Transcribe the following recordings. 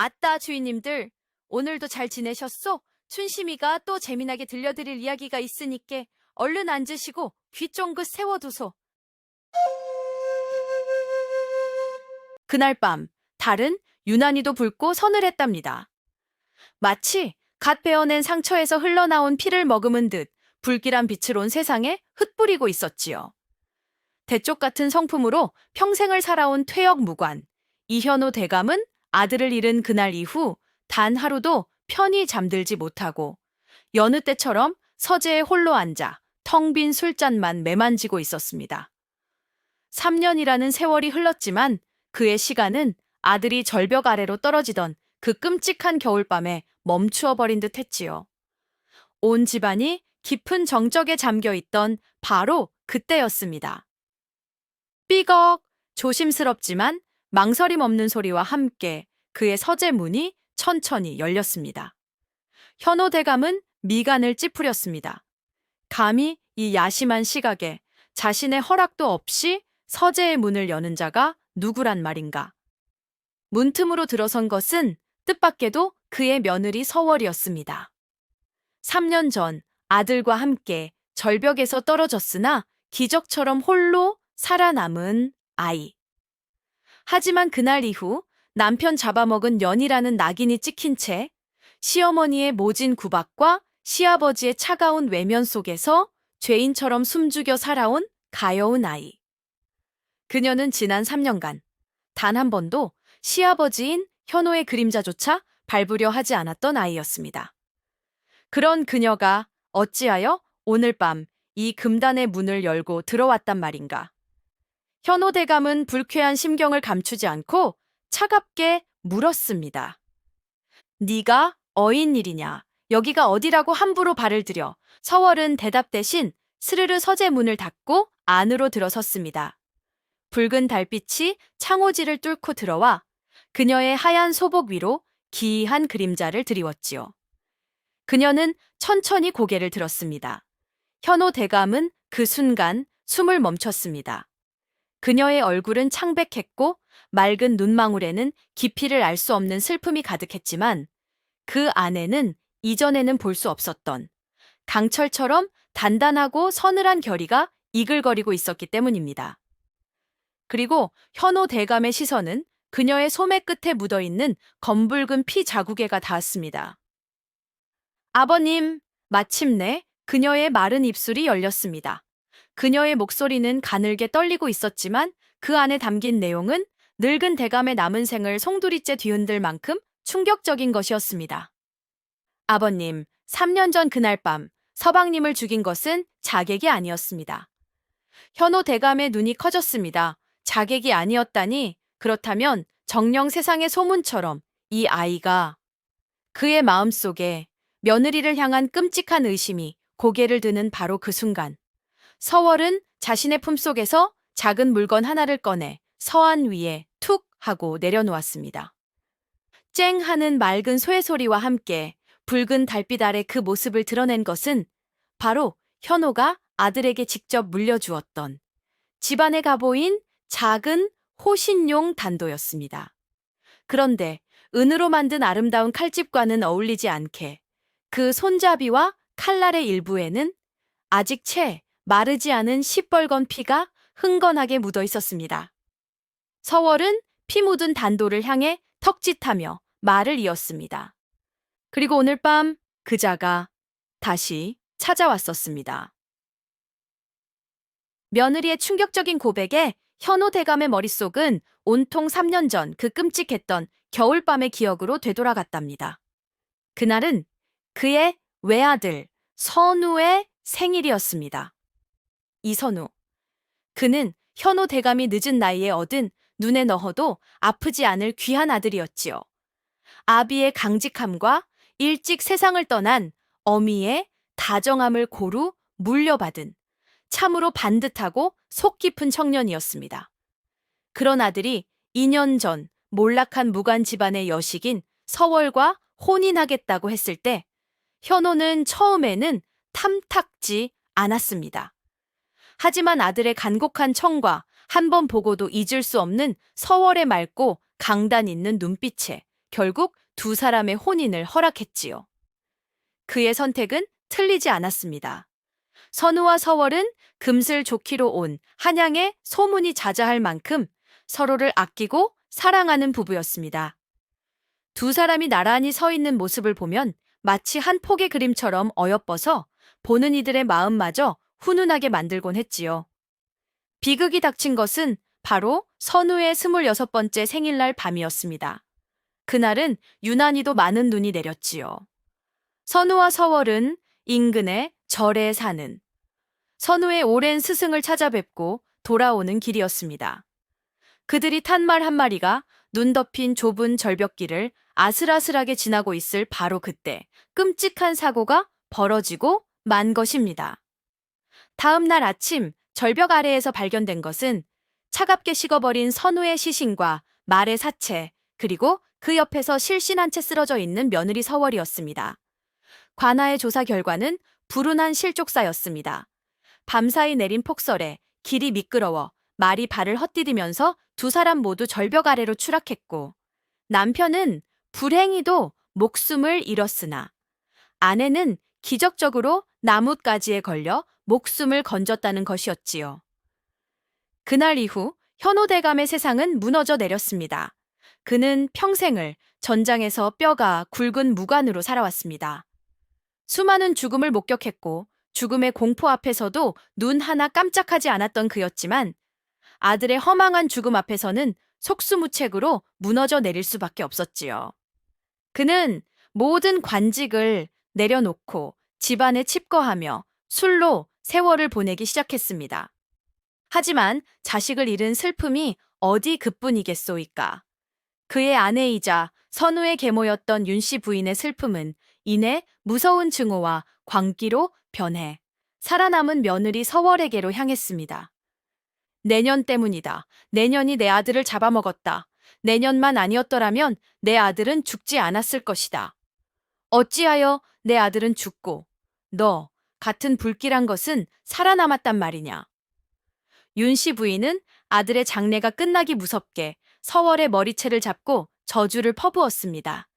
아따 주인님들, 오늘도 잘 지내셨소? 춘심이가 또 재미나게 들려드릴 이야기가 있으니께 얼른 앉으시고 귀 쫑긋 세워두소. 그날 밤 달은 유난히도 붉고 서늘했답니다. 마치 갓 베어낸 상처에서 흘러나온 피를 머금은 듯 불길한 빛을 온 세상에 흩뿌리고 있었지요. 대쪽 같은 성품으로 평생을 살아온 퇴역 무관 이현호 대감은 아들을 잃은 그날 이후 단 하루도 편히 잠들지 못하고 여느 때처럼 서재에 홀로 앉아 텅 빈 술잔만 매만지고 있었습니다. 3년이라는 세월이 흘렀지만 그의 시간은 아들이 절벽 아래로 떨어지던 그 끔찍한 겨울밤에 멈추어 버린 듯 했지요. 온 집안이 깊은 정적에 잠겨 있던 바로 그때였습니다. 삐걱! 조심스럽지만 망설임 없는 소리와 함께 그의 서재 문이 천천히 열렸습니다. 현호 대감은 미간을 찌푸렸습니다. 감히 이 야심한 시각에 자신의 허락도 없이 서재의 문을 여는 자가 누구란 말인가. 문틈으로 들어선 것은 뜻밖에도 그의 며느리 서월이었습니다. 3년 전 아들과 함께 절벽에서 떨어졌으나 기적처럼 홀로 살아남은 아이. 하지만 그날 이후 남편 잡아먹은 연이라는 낙인이 찍힌 채 시어머니의 모진 구박과 시아버지의 차가운 외면 속에서 죄인처럼 숨죽여 살아온 가여운 아이. 그녀는 지난 3년간 단 한 번도 시아버지인 현호의 그림자조차 밟으려 하지 않았던 아이였습니다. 그런 그녀가 어찌하여 오늘 밤 이 금단의 문을 열고 들어왔단 말인가. 현호 대감은 불쾌한 심경을 감추지 않고 차갑게 물었습니다. 네가 어인일이냐? 여기가 어디라고 함부로 발을 들여. 서월은 대답 대신 스르르 서재 문을 닫고 안으로 들어섰습니다. 붉은 달빛이 창호지를 뚫고 들어와 그녀의 하얀 소복 위로 기이한 그림자를 드리웠지요. 그녀는 천천히 고개를 들었습니다. 현호 대감은 그 순간 숨을 멈췄습니다. 그녀의 얼굴은 창백했고 맑은 눈망울에는 깊이를 알 수 없는 슬픔이 가득했지만 그 안에는 이전에는 볼 수 없었던 강철처럼 단단하고 서늘한 결의가 이글거리고 있었기 때문입니다. 그리고 현호 대감의 시선은 그녀의 소매 끝에 묻어있는 검붉은 피 자국에가 닿았습니다. 아버님, 마침내 그녀의 마른 입술이 열렸습니다. 그녀의 목소리는 가늘게 떨리고 있었지만 그 안에 담긴 내용은 늙은 대감의 남은 생을 송두리째 뒤흔들 만큼 충격적인 것이었습니다. 아버님, 3년 전 그날 밤 서방님을 죽인 것은 자객이 아니었습니다. 현호 대감의 눈이 커졌습니다. 자객이 아니었다니, 그렇다면 정녕 세상의 소문처럼 이 아이가 그의 마음속에 며느리를 향한 끔찍한 의심이 고개를 드는 바로 그 순간 서월은 자신의 품속에서 작은 물건 하나를 꺼내 서안 위에 툭 하고 내려놓았습니다. 쨍 하는 맑은 쇠소리와 함께 붉은 달빛 아래 그 모습을 드러낸 것은 바로 현호가 아들에게 직접 물려주었던 집안의 가보인 작은 호신용 단도였습니다. 그런데 은으로 만든 아름다운 칼집과는 어울리지 않게 그 손잡이와 칼날의 일부에는 아직 채 마르지 않은 시뻘건 피가 흥건하게 묻어 있었습니다. 서월은 피 묻은 단도를 향해 턱짓하며 말을 이었습니다. 그리고 오늘 밤 그자가 다시 찾아왔었습니다. 며느리의 충격적인 고백에 현호 대감의 머릿속은 온통 3년 전 그 끔찍했던 겨울밤의 기억으로 되돌아갔답니다. 그날은 그의 외아들 선우의 생일이었습니다. 이선우. 그는 현호 대감이 늦은 나이에 얻은 눈에 넣어도 아프지 않을 귀한 아들이었지요. 아비의 강직함과 일찍 세상을 떠난 어미의 다정함을 고루 물려받은 참으로 반듯하고 속 깊은 청년이었습니다. 그런 아들이 2년 전 몰락한 무관 집안의 여식인 서월과 혼인하겠다고 했을 때 현호는 처음에는 탐탁지 않았습니다. 하지만 아들의 간곡한 청과 한 번 보고도 잊을 수 없는 서월의 맑고 강단 있는 눈빛에 결국 두 사람의 혼인을 허락했지요. 그의 선택은 틀리지 않았습니다. 선우와 서월은 금슬 좋기로 온 한양에 소문이 자자할 만큼 서로를 아끼고 사랑하는 부부였습니다. 두 사람이 나란히 서 있는 모습을 보면 마치 한 폭의 그림처럼 어여뻐서 보는 이들의 마음마저 훈훈하게 만들곤 했지요. 비극이 닥친 것은 바로 선우의 26번째 생일날 밤이었습니다. 그날은 유난히도 많은 눈이 내렸지요. 선우와 서월은 인근의 절에 사는 선우의 오랜 스승을 찾아뵙고 돌아오는 길이었습니다. 그들이 탄 말 한 마리가 눈 덮인 좁은 절벽길을 아슬아슬하게 지나고 있을 바로 그때 끔찍한 사고가 벌어지고 만 것입니다. 다음 날 아침 절벽 아래에서 발견된 것은 차갑게 식어버린 선우의 시신과 말의 사체, 그리고 그 옆에서 실신한 채 쓰러져 있는 며느리 서월이었습니다. 관아의 조사 결과는 불운한 실족사였습니다. 밤사이 내린 폭설에 길이 미끄러워 말이 발을 헛디디면서 두 사람 모두 절벽 아래로 추락했고, 남편은 불행히도 목숨을 잃었으나 아내는 기적적으로 나뭇가지에 걸려 목숨을 건졌다는 것이었지요. 그날 이후 현호대감의 세상은 무너져 내렸습니다. 그는 평생을 전장에서 뼈가 굵은 무관으로 살아왔습니다. 수많은 죽음을 목격했고 죽음의 공포 앞에서도 눈 하나 깜짝하지 않았던 그였지만 아들의 허망한 죽음 앞에서는 속수무책으로 무너져 내릴 수밖에 없었지요. 그는 모든 관직을 내려놓고 집안에 칩거하며 술로 세월을 보내기 시작했습니다. 하지만 자식을 잃은 슬픔이 어디 그뿐이겠소이까. 그의 아내이자 선우의 계모였던 윤씨 부인의 슬픔은 이내 무서운 증오와 광기로 변해 살아남은 며느리 서월에게로 향했습니다. 내년 때문이다. 내년이 내 아들을 잡아먹었다. 내년만 아니었더라면 내 아들은 죽지 않았을 것이다. 어찌하여 내 아들은 죽고 너 같은 불길한 것은 살아남았단 말이냐. 윤씨 부인은 아들의 장례가 끝나기 무섭게 서월의 머리채를 잡고 저주를 퍼부었습니다.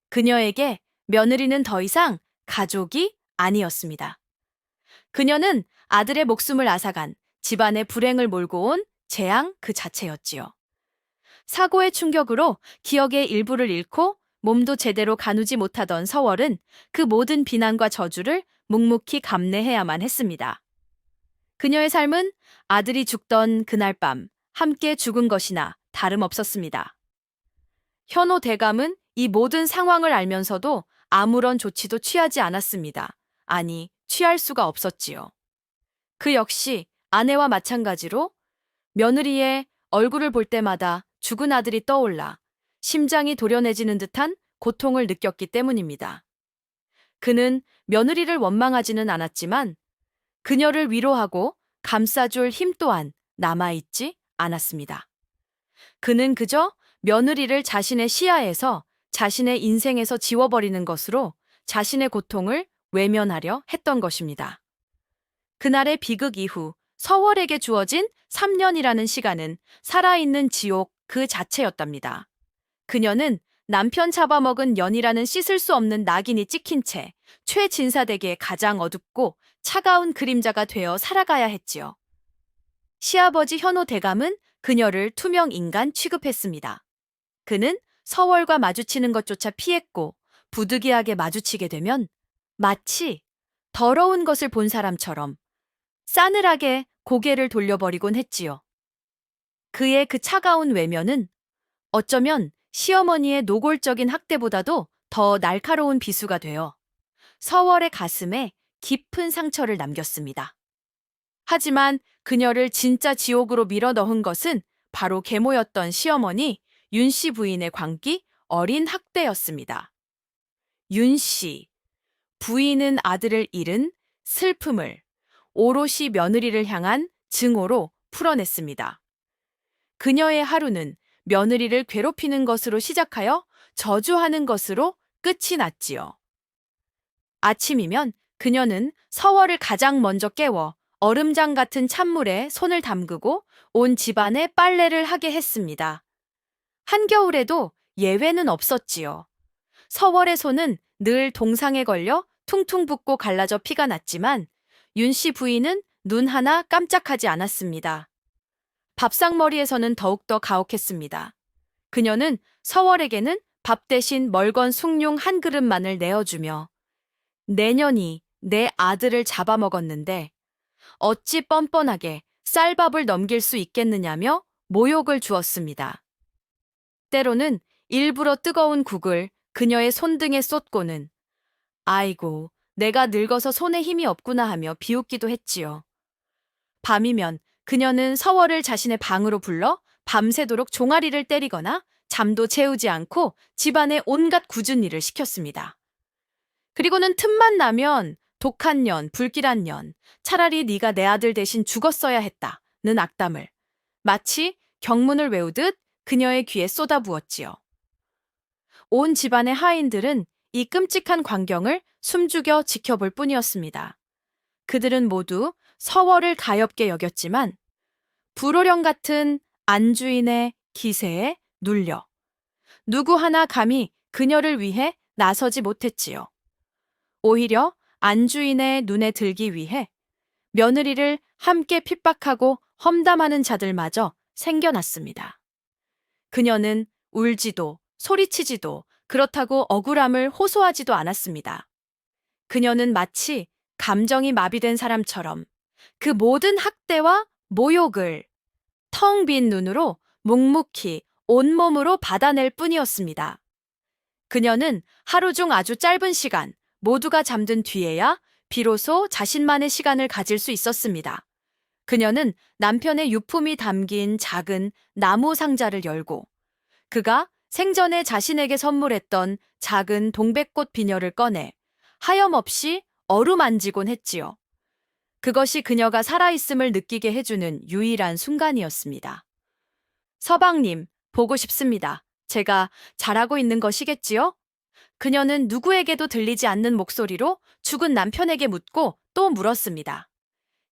그녀에게 며느리는 더 이상 가족이 아니었습니다. 그녀는 아들의 목숨을 앗아간 집안의 불행을 몰고 온 재앙 그 자체였지요. 사고의 충격으로 기억의 일부를 잃고 몸도 제대로 가누지 못하던 서월은 그 모든 비난과 저주를 묵묵히 감내해야만 했습니다. 그녀의 삶은 아들이 죽던 그날 밤 함께 죽은 것이나 다름없었습니다. 현호 대감은 이 모든 상황을 알면서도 아무런 조치도 취하지 않았습니다. 아니, 취할 수가 없었지요. 그 역시 아내와 마찬가지로 며느리의 얼굴을 볼 때마다 죽은 아들이 떠올라 심장이 도려내지는 듯한 고통을 느꼈기 때문입니다. 그는 며느리를 원망하지는 않았지만 그녀를 위로하고 감싸줄 힘 또한 남아있지 않았습니다. 그는 그저 며느리를 자신의 시야에서 자신의 인생에서 지워버리는 것으로 자신의 고통을 외면하려 했던 것입니다. 그날의 비극 이후 서월에게 주어진 3년이라는 시간은 살아있는 지옥 그 자체였답니다. 그녀는 남편 잡아먹은 연이라는 씻을 수 없는 낙인이 찍힌 채 최진사댁의 가장 어둡고 차가운 그림자가 되어 살아가야 했지요. 시아버지 현호 대감은 그녀를 투명 인간 취급했습니다. 그는 서월과 마주치는 것조차 피했고 부득이하게 마주치게 되면 마치 더러운 것을 본 사람처럼 싸늘하게 고개를 돌려버리곤 했지요. 그의 그 차가운 외면은 어쩌면 시어머니의 노골적인 학대보다도 더 날카로운 비수가 되어 서월의 가슴에 깊은 상처를 남겼습니다. 하지만 그녀를 진짜 지옥으로 밀어 넣은 것은 바로 계모였던 시어머니 윤씨 부인의 광기 어린 학대였습니다. 윤씨, 부인은 아들을 잃은 슬픔을 오롯이 며느리를 향한 증오로 풀어냈습니다. 그녀의 하루는 며느리를 괴롭히는 것으로 시작하여 저주하는 것으로 끝이 났지요. 아침이면 그녀는 서월을 가장 먼저 깨워 얼음장 같은 찬물에 손을 담그고 온 집안에 빨래를 하게 했습니다. 한겨울에도 예외는 없었지요. 서월의 손은 늘 동상에 걸려 퉁퉁 붓고 갈라져 피가 났지만 윤 씨 부인은 눈 하나 깜짝하지 않았습니다. 밥상머리에서는 더욱더 가혹했습니다. 그녀는 서월에게는 밥 대신 멀건 숭늉 한 그릇만을 내어주며 내년이 내 아들을 잡아먹었는데 어찌 뻔뻔하게 쌀밥을 넘길 수 있겠느냐며 모욕을 주었습니다. 때로는 일부러 뜨거운 국을 그녀의 손등에 쏟고는 아이고, 내가 늙어서 손에 힘이 없구나 하며 비웃기도 했지요. 밤이면 그녀는 서월을 자신의 방으로 불러 밤새도록 종아리를 때리거나 잠도 재우지 않고 집안의 온갖 굳은 일을 시켰습니다. 그리고는 틈만 나면 독한 년, 불길한 년, 차라리 네가 내 아들 대신 죽었어야 했다는 악담을 마치 경문을 외우듯 그녀의 귀에 쏟아부었지요. 온 집안의 하인들은 이 끔찍한 광경을 숨죽여 지켜볼 뿐이었습니다. 그들은 모두 서월을 가엾게 여겼지만 불호령 같은 안주인의 기세에 눌려 누구 하나 감히 그녀를 위해 나서지 못했지요. 오히려 안주인의 눈에 들기 위해 며느리를 함께 핍박하고 험담하는 자들마저 생겨났습니다. 그녀는 울지도 소리치지도 그렇다고 억울함을 호소하지도 않았습니다. 그녀는 마치 감정이 마비된 사람처럼 그 모든 학대와 모욕을 텅 빈 눈으로 묵묵히 온몸으로 받아낼 뿐이었습니다. 그녀는 하루 중 아주 짧은 시간 모두가 잠든 뒤에야 비로소 자신만의 시간을 가질 수 있었습니다. 그녀는 남편의 유품이 담긴 작은 나무 상자를 열고 그가 생전에 자신에게 선물했던 작은 동백꽃 비녀를 꺼내 하염없이 어루만지곤 했지요. 그것이 그녀가 살아있음을 느끼게 해주는 유일한 순간이었습니다. 서방님, 보고 싶습니다. 제가 잘하고 있는 것이겠지요? 그녀는 누구에게도 들리지 않는 목소리로 죽은 남편에게 묻고 또 물었습니다.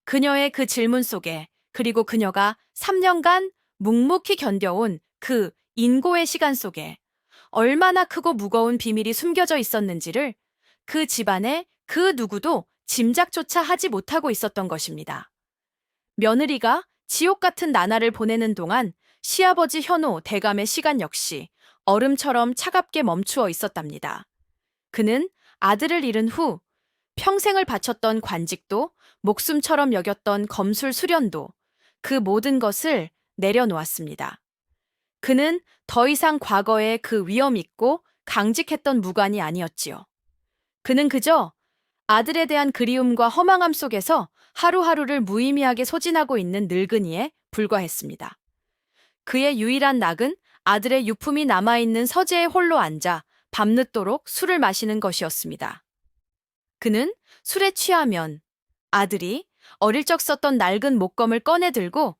그녀의 그 질문 속에 그리고 그녀가 3년간 묵묵히 견뎌온 그 인고의 시간 속에 얼마나 크고 무거운 비밀이 숨겨져 있었는지를 그 집안의 그 누구도 짐작조차 하지 못하고 있었던 것입니다. 며느리가 지옥 같은 나날을 보내는 동안 시아버지 현호 대감의 시간 역시 얼음처럼 차갑게 멈추어 있었답니다. 그는 아들을 잃은 후 평생을 바쳤던 관직도 목숨처럼 여겼던 검술 수련도 그 모든 것을 내려놓았습니다. 그는 더 이상 과거의 그 위험 있고 강직했던 무관이 아니었지요. 그는 그저 아들에 대한 그리움과 허망함 속에서 하루하루를 무의미하게 소진하고 있는 늙은이에 불과했습니다. 그의 유일한 낙은 아들의 유품이 남아있는 서재에 홀로 앉아 밤늦도록 술을 마시는 것이었습니다. 그는 술에 취하면 아들이 어릴 적 썼던 낡은 목검을 꺼내 들고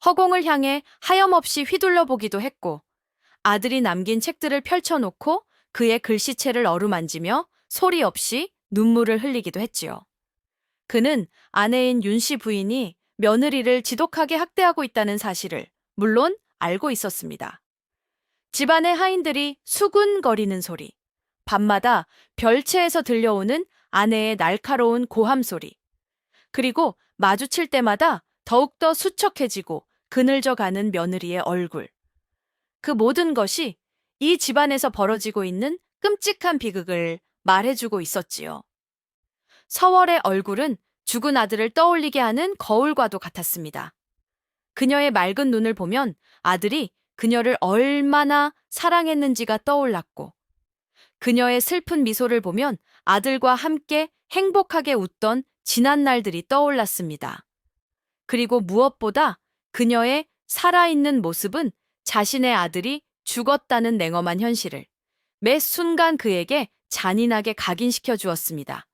허공을 향해 하염없이 휘둘러 보기도 했고 아들이 남긴 책들을 펼쳐놓고 그의 글씨체를 어루만지며 소리 없이 눈물을 흘리기도 했지요. 그는 아내인 윤 씨 부인이 며느리를 지독하게 학대하고 있다는 사실을 물론 알고 있었습니다. 집안의 하인들이 수군거리는 소리, 밤마다 별채에서 들려오는 아내의 날카로운 고함 소리, 그리고 마주칠 때마다 더욱더 수척해지고 그늘져가는 며느리의 얼굴. 그 모든 것이 이 집안에서 벌어지고 있는 끔찍한 비극을 말해주고 있었지요. 서월의 얼굴은 죽은 아들을 떠올리게 하는 거울과도 같았습니다. 그녀의 맑은 눈을 보면 아들이 그녀를 얼마나 사랑했는지가 떠올랐고, 그녀의 슬픈 미소를 보면 아들과 함께 행복하게 웃던 지난 날들이 떠올랐습니다. 그리고 무엇보다 그녀의 살아있는 모습은 자신의 아들이 죽었다는 냉엄한 현실을 매 순간 그에게 잔인하게 각인시켜 주었습니다.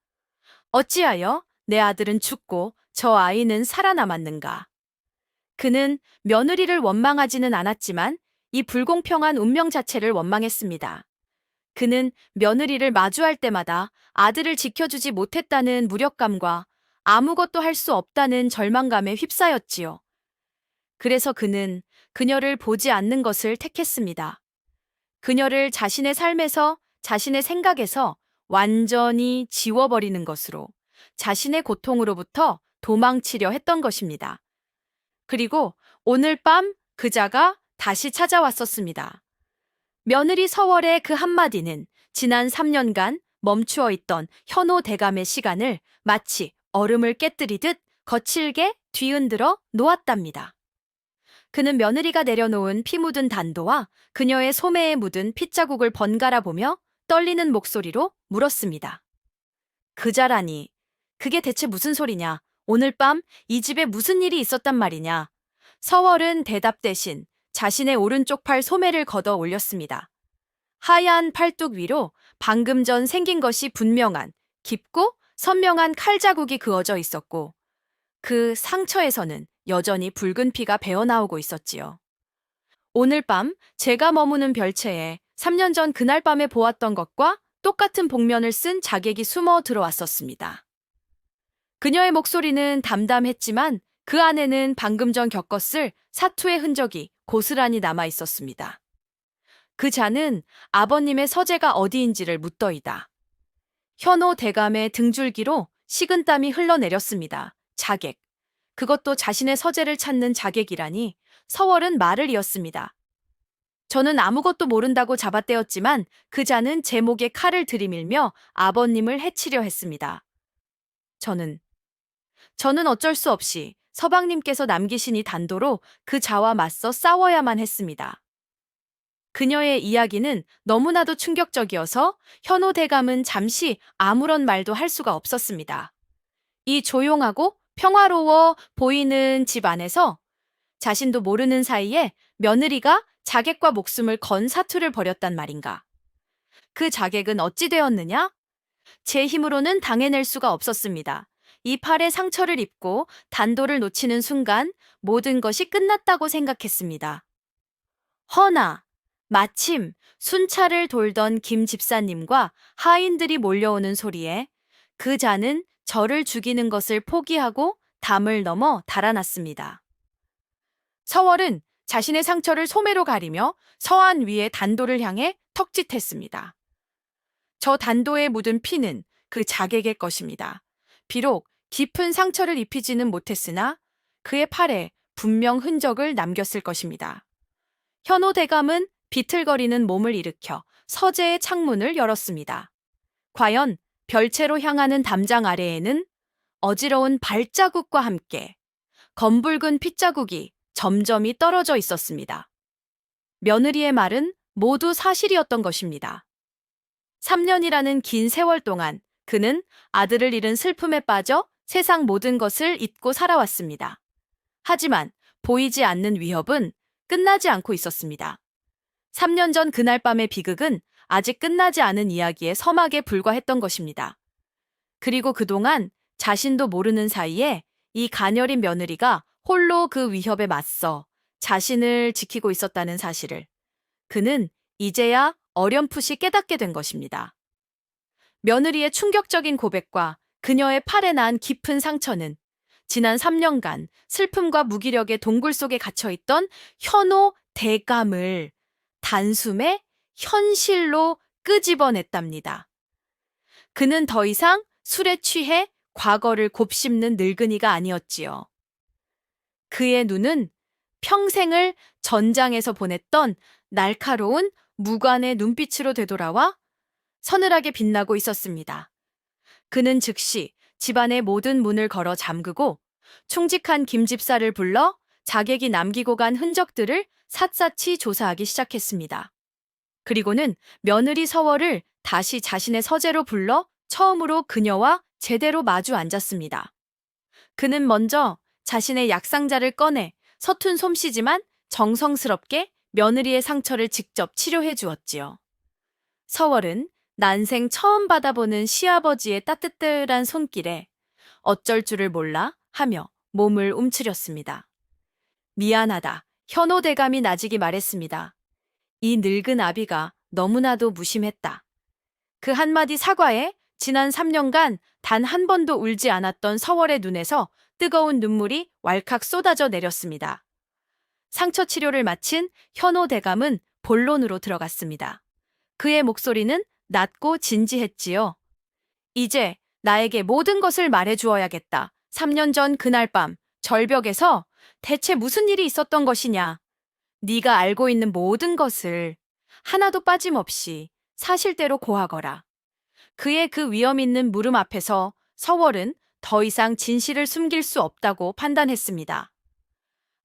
어찌하여 내 아들은 죽고 저 아이는 살아남았는가? 그는 며느리를 원망하지는 않았지만 이 불공평한 운명 자체를 원망했습니다. 그는 며느리를 마주할 때마다 아들을 지켜주지 못했다는 무력감과 아무것도 할 수 없다는 절망감에 휩싸였지요. 그래서 그는 그녀를 보지 않는 것을 택했습니다. 그녀를 자신의 삶에서, 자신의 생각에서 완전히 지워버리는 것으로 자신의 고통으로부터 도망치려 했던 것입니다. 그리고 오늘 밤 그자가 다시 찾아왔었습니다. 며느리 서월의 그 한마디는 지난 3년간 멈추어 있던 현호 대감의 시간을 마치 얼음을 깨뜨리듯 거칠게 뒤흔들어 놓았답니다. 그는 며느리가 내려놓은 피 묻은 단도와 그녀의 소매에 묻은 핏자국을 번갈아 보며 떨리는 목소리로 물었습니다. 그자라니, 그게 대체 무슨 소리냐? 오늘 밤 이 집에 무슨 일이 있었단 말이냐? 서월은 대답 대신 자신의 오른쪽 팔 소매를 걷어 올렸습니다. 하얀 팔뚝 위로 방금 전 생긴 것이 분명한, 깊고 선명한 칼자국이 그어져 있었고, 그 상처에서는 여전히 붉은 피가 배어나오고 있었지요. 오늘 밤 제가 머무는 별채에 3년 전 그날 밤에 보았던 것과 똑같은 복면을 쓴 자객이 숨어 들어왔었습니다. 그녀의 목소리는 담담했지만 그 안에는 방금 전 겪었을 사투의 흔적이 고스란히 남아 있었습니다. 그 자는 아버님의 서재가 어디인지를 묻더이다. 현호 대감의 등줄기로 식은땀이 흘러내렸습니다. 자객. 그것도 자신의 서재를 찾는 자객이라니. 서월은 말을 이었습니다. 저는 아무것도 모른다고 잡아떼었지만 그 자는 제 목에 칼을 들이밀며 아버님을 해치려 했습니다. 저는 어쩔 수 없이 서방님께서 남기신 이 단도로 그 자와 맞서 싸워야만 했습니다. 그녀의 이야기는 너무나도 충격적이어서 현호 대감은 잠시 아무런 말도 할 수가 없었습니다. 이 조용하고 평화로워 보이는 집 안에서 자신도 모르는 사이에 며느리가 자객과 목숨을 건 사투를 벌였단 말인가. 그 자객은 어찌 되었느냐? 제 힘으로는 당해낼 수가 없었습니다. 이 팔에 상처를 입고 단도를 놓치는 순간 모든 것이 끝났다고 생각했습니다. 허나 마침 순찰을 돌던 김 집사님과 하인들이 몰려오는 소리에 그 자는 저를 죽이는 것을 포기하고 담을 넘어 달아났습니다. 서월은 자신의 상처를 소매로 가리며 서안 위에 단도를 향해 턱짓했습니다. 저 단도에 묻은 피는 그 자객의 것입니다. 비록 깊은 상처를 입히지는 못했으나 그의 팔에 분명 흔적을 남겼을 것입니다. 현호 대감은 비틀거리는 몸을 일으켜 서재의 창문을 열었습니다. 과연 별채로 향하는 담장 아래에는 어지러운 발자국과 함께 검붉은 핏자국이 점점이 떨어져 있었습니다. 며느리의 말은 모두 사실이었던 것입니다. 3년이라는 긴 세월 동안 그는 아들을 잃은 슬픔에 빠져 세상 모든 것을 잊고 살아왔습니다. 하지만 보이지 않는 위협은 끝나지 않고 있었습니다. 3년 전 그날 밤의 비극은 아직 끝나지 않은 이야기의 서막에 불과했던 것입니다. 그리고 그동안 자신도 모르는 사이에 이 가녀린 며느리가 홀로 그 위협에 맞서 자신을 지키고 있었다는 사실을 그는 이제야 어렴풋이 깨닫게 된 것입니다. 며느리의 충격적인 고백과 그녀의 팔에 난 깊은 상처는 지난 3년간 슬픔과 무기력의 동굴 속에 갇혀있던 현호 대감을 단숨에 현실로 끄집어냈답니다. 그는 더 이상 술에 취해 과거를 곱씹는 늙은이가 아니었지요. 그의 눈은 평생을 전장에서 보냈던 날카로운 무관의 눈빛으로 되돌아와 서늘하게 빛나고 있었습니다. 그는 즉시 집안의 모든 문을 걸어 잠그고 충직한 김집사를 불러 자객이 남기고 간 흔적들을 샅샅이 조사하기 시작했습니다. 그리고는 며느리 서월을 다시 자신의 서재로 불러 처음으로 그녀와 제대로 마주 앉았습니다. 그는 먼저 자신의 약상자를 꺼내 서툰 솜씨지만 정성스럽게 며느리의 상처를 직접 치료해 주었지요. 서월은 난생 처음 받아보는 시아버지의 따뜻한 손길에 어쩔 줄을 몰라 하며 몸을 움츠렸습니다. 미안하다. 현호 대감이 나직이 말했습니다. 이 늙은 아비가 너무나도 무심했다. 그 한마디 사과에 지난 3년간 단 한 번도 울지 않았던 서월의 눈에서 뜨거운 눈물이 왈칵 쏟아져 내렸습니다. 상처 치료를 마친 현호 대감은 본론으로 들어갔습니다. 그의 목소리는 낮고 진지했지요. 이제 나에게 모든 것을 말해주어야겠다. 3년 전 그날 밤 절벽에서 대체 무슨 일이 있었던 것이냐? 네가 알고 있는 모든 것을 하나도 빠짐없이 사실대로 고하거라. 그의 그 위험 있는 물음 앞에서 서월은 더 이상 진실을 숨길 수 없다고 판단했습니다.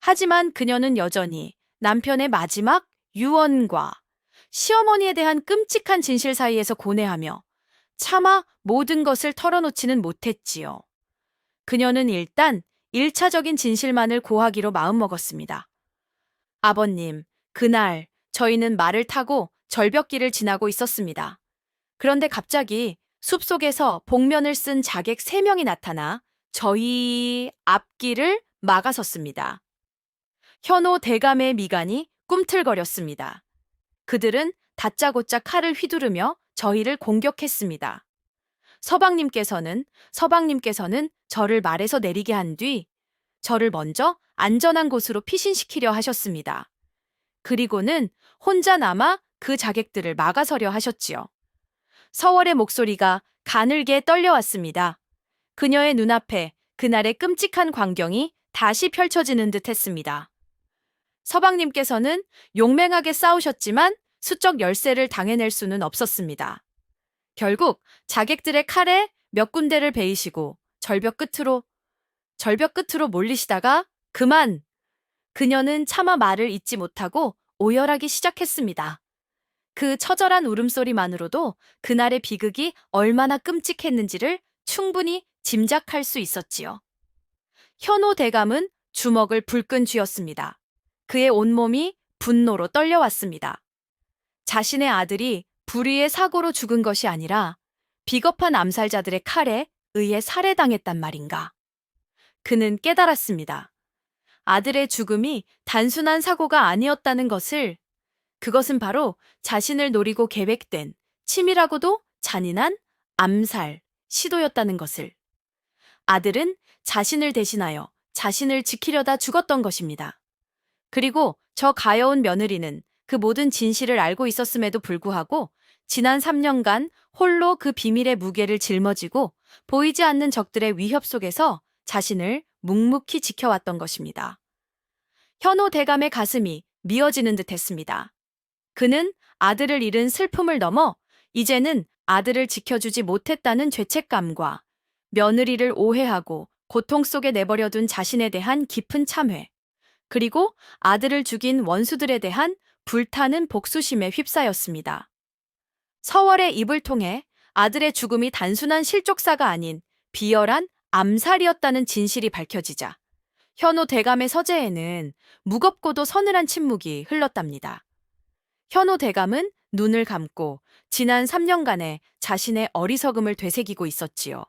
하지만 그녀는 여전히 남편의 마지막 유언과 시어머니에 대한 끔찍한 진실 사이에서 고뇌하며 차마 모든 것을 털어놓지는 못했지요. 그녀는 일단 1차적인 진실만을 고하기로 마음먹었습니다. 아버님, 그날 저희는 말을 타고 절벽길을 지나고 있었습니다. 그런데 갑자기 숲속에서 복면을 쓴 자객 3명이 나타나 저희 앞길을 막아섰습니다. 현호 대감의 미간이 꿈틀거렸습니다. 그들은 다짜고짜 칼을 휘두르며 저희를 공격했습니다. 서방님께서는 저를 말에서 내리게 한 뒤 저를 먼저 안전한 곳으로 피신시키려 하셨습니다. 그리고는 혼자 남아 그 자객들을 막아서려 하셨지요. 서월의 목소리가 가늘게 떨려왔습니다. 그녀의 눈앞에 그날의 끔찍한 광경이 다시 펼쳐지는 듯 했습니다. 서방님께서는 용맹하게 싸우셨지만 수적 열세를 당해낼 수는 없었습니다. 결국 자객들의 칼에 몇 군데를 베이시고 절벽 끝으로 몰리시다가 그만! 그녀는 차마 말을 잇지 못하고 오열하기 시작했습니다. 그 처절한 울음소리만으로도 그날의 비극이 얼마나 끔찍했는지를 충분히 짐작할 수 있었지요. 현호 대감은 주먹을 불끈 쥐었습니다. 그의 온몸이 분노로 떨려왔습니다. 자신의 아들이 불의의 사고로 죽은 것이 아니라 비겁한 암살자들의 칼에 의해 살해당했단 말인가. 그는 깨달았습니다. 아들의 죽음이 단순한 사고가 아니었다는 것을, 그것은 바로 자신을 노리고 계획된 치밀하고도 잔인한 암살 시도였다는 것을. 아들은 자신을 대신하여 자신을 지키려다 죽었던 것입니다. 그리고 저 가여운 며느리는 그 모든 진실을 알고 있었음에도 불구하고 지난 3년간 홀로 그 비밀의 무게를 짊어지고 보이지 않는 적들의 위협 속에서 자신을 묵묵히 지켜왔던 것입니다. 현호 대감의 가슴이 미어지는 듯 했습니다. 그는 아들을 잃은 슬픔을 넘어 이제는 아들을 지켜주지 못했다는 죄책감과 며느리를 오해하고 고통 속에 내버려둔 자신에 대한 깊은 참회, 그리고 아들을 죽인 원수들에 대한 불타는 복수심에 휩싸였습니다. 서월의 입을 통해 아들의 죽음이 단순한 실족사가 아닌 비열한 암살이었다는 진실이 밝혀지자 현호 대감의 서재에는 무겁고도 서늘한 침묵이 흘렀답니다. 현호 대감은 눈을 감고 지난 3년간의 자신의 어리석음을 되새기고 있었지요.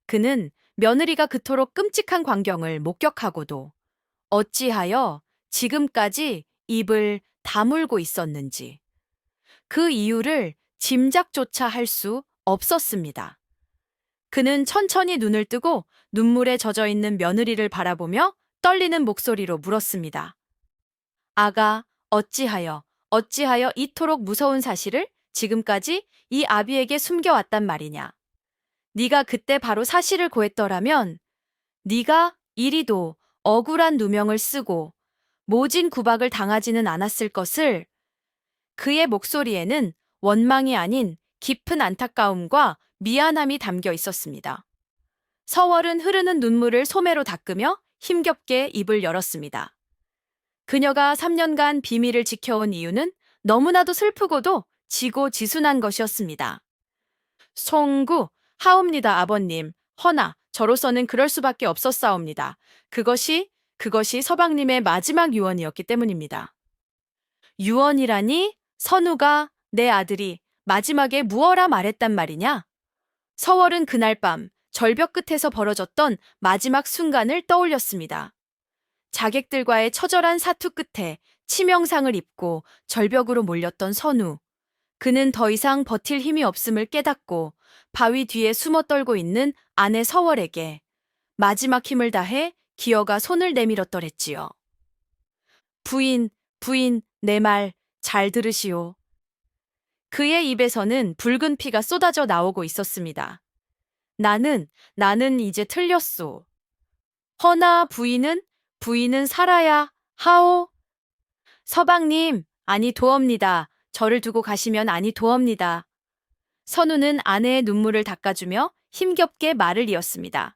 그는 며느리가 그토록 끔찍한 광경을 목격하고도 어찌하여 지금까지 입을 다물고 있었는지 그 이유를 짐작조차 할 수 없었습니다. 그는 천천히 눈을 뜨고 눈물에 젖어 있는 며느리를 바라보며 떨리는 목소리로 물었습니다. 아가, 어찌하여 이토록 무서운 사실을 지금까지 이 아비에게 숨겨왔단 말이냐. 네가 그때 바로 사실을 고했더라면 네가 이리도 억울한 누명을 쓰고 모진 구박을 당하지는 않았을 것을. 그의 목소리에는 원망이 아닌 깊은 안타까움과 미안함이 담겨 있었습니다. 서월은 흐르는 눈물을 소매로 닦으며 힘겹게 입을 열었습니다. 그녀가 3년간 비밀을 지켜온 이유는 너무나도 슬프고도 지고지순한 것이었습니다. 송구, 하옵니다 아버님. 허나 저로서는 그럴 수밖에 없었사옵니다. 그것이 서방님의 마지막 유언이었기 때문입니다. 유언이라니? 선우가 내 아들이 마지막에 무어라 말했단 말이냐? 서월은 그날 밤 절벽 끝에서 벌어졌던 마지막 순간을 떠올렸습니다. 자객들과의 처절한 사투 끝에 치명상을 입고 절벽으로 몰렸던 선우. 그는 더 이상 버틸 힘이 없음을 깨닫고 바위 뒤에 숨어 떨고 있는 아내 서월에게 마지막 힘을 다해 기어가 손을 내밀었더랬지요. 부인, 내 말 잘 들으시오. 그의 입에서는 붉은 피가 쏟아져 나오고 있었습니다. 나는 이제 틀렸소. 허나 부인은 살아야 하오. 서방님, 아니 도옵니다. 저를 두고 가시면 아니 도옵니다. 선우는 아내의 눈물을 닦아주며 힘겹게 말을 이었습니다.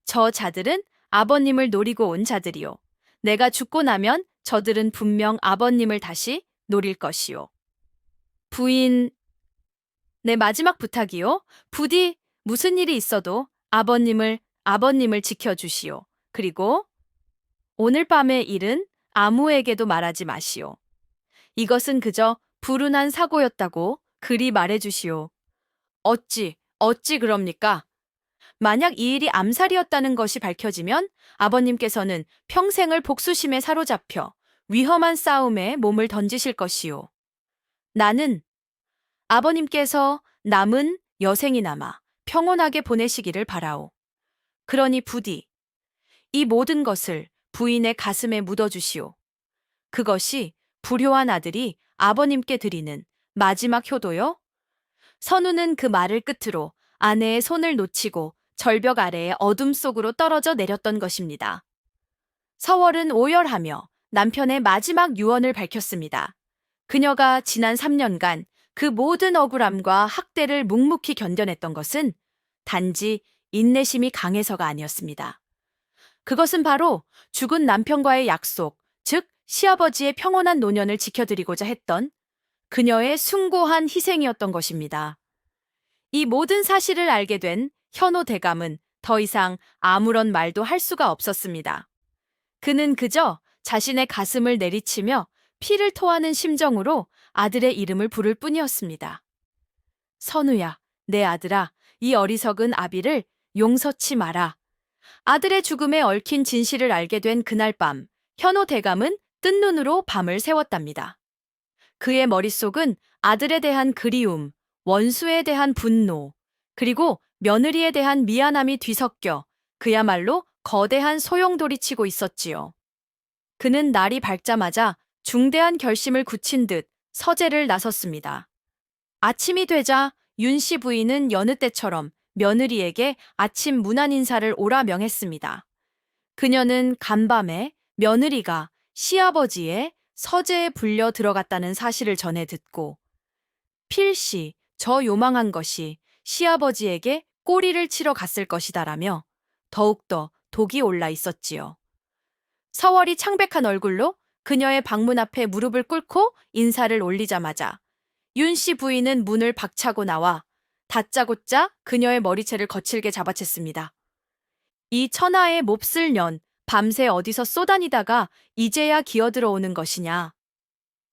저 자들은 아버님을 노리고 온 자들이요. 내가 죽고 나면 저들은 분명 아버님을 다시 노릴 것이요. 부인, 내 마지막 부탁이요. 부디 무슨 일이 있어도 아버님을 지켜주시오. 그리고 오늘 밤의 일은 아무에게도 말하지 마시오. 이것은 그저 불운한 사고였다고 그리 말해주시오. 어찌 그럽니까? 만약 이 일이 암살이었다는 것이 밝혀지면 아버님께서는 평생을 복수심에 사로잡혀 위험한 싸움에 몸을 던지실 것이오. 나는 아버님께서 남은 여생이 남아 평온하게 보내시기를 바라오. 그러니 부디 이 모든 것을 부인의 가슴에 묻어주시오. 그것이 불효한 아들이 아버님께 드리는 마지막 효도요. 선우는 그 말을 끝으로 아내의 손을 놓치고 절벽 아래의 어둠 속으로 떨어져 내렸던 것입니다. 서월은 오열하며 남편의 마지막 유언을 밝혔습니다. 그녀가 지난 3년간 그 모든 억울함과 학대를 묵묵히 견뎌냈던 것은 단지 인내심이 강해서가 아니었습니다. 그것은 바로 죽은 남편과의 약속, 즉 시아버지의 평온한 노년을 지켜드리고자 했던 그녀의 숭고한 희생이었던 것입니다. 이 모든 사실을 알게 된 현호 대감은 더 이상 아무런 말도 할 수가 없었습니다. 그는 그저 자신의 가슴을 내리치며 피를 토하는 심정으로 아들의 이름을 부를 뿐이었습니다. 선우야, 내 아들아, 이 어리석은 아비를 용서치 마라. 아들의 죽음에 얽힌 진실을 알게 된 그날 밤, 현호 대감은 뜬 눈으로 밤을 새웠답니다. 그의 머릿속은 아들에 대한 그리움, 원수에 대한 분노, 그리고 며느리에 대한 미안함이 뒤섞여 그야말로 거대한 소용돌이치고 있었지요. 그는 날이 밝자마자 중대한 결심을 굳힌 듯 서재를 나섰습니다. 아침이 되자 윤 씨 부인은 여느 때처럼 며느리에게 아침 문안 인사를 오라 명했습니다. 그녀는 간밤에 며느리가 시아버지의 서재에 불려 들어갔다는 사실을 전해 듣고 필시 저 요망한 것이 시아버지에게 꼬리를 치러 갔을 것이다라며 더욱더 독이 올라 있었지요. 서월이 창백한 얼굴로 그녀의 방문 앞에 무릎을 꿇고 인사를 올리자마자 윤 씨 부인은 문을 박차고 나와 다짜고짜 그녀의 머리채를 거칠게 잡아챘습니다. 이 천하의 몹쓸 년, 밤새 어디서 쏘다니다가 이제야 기어들어오는 것이냐.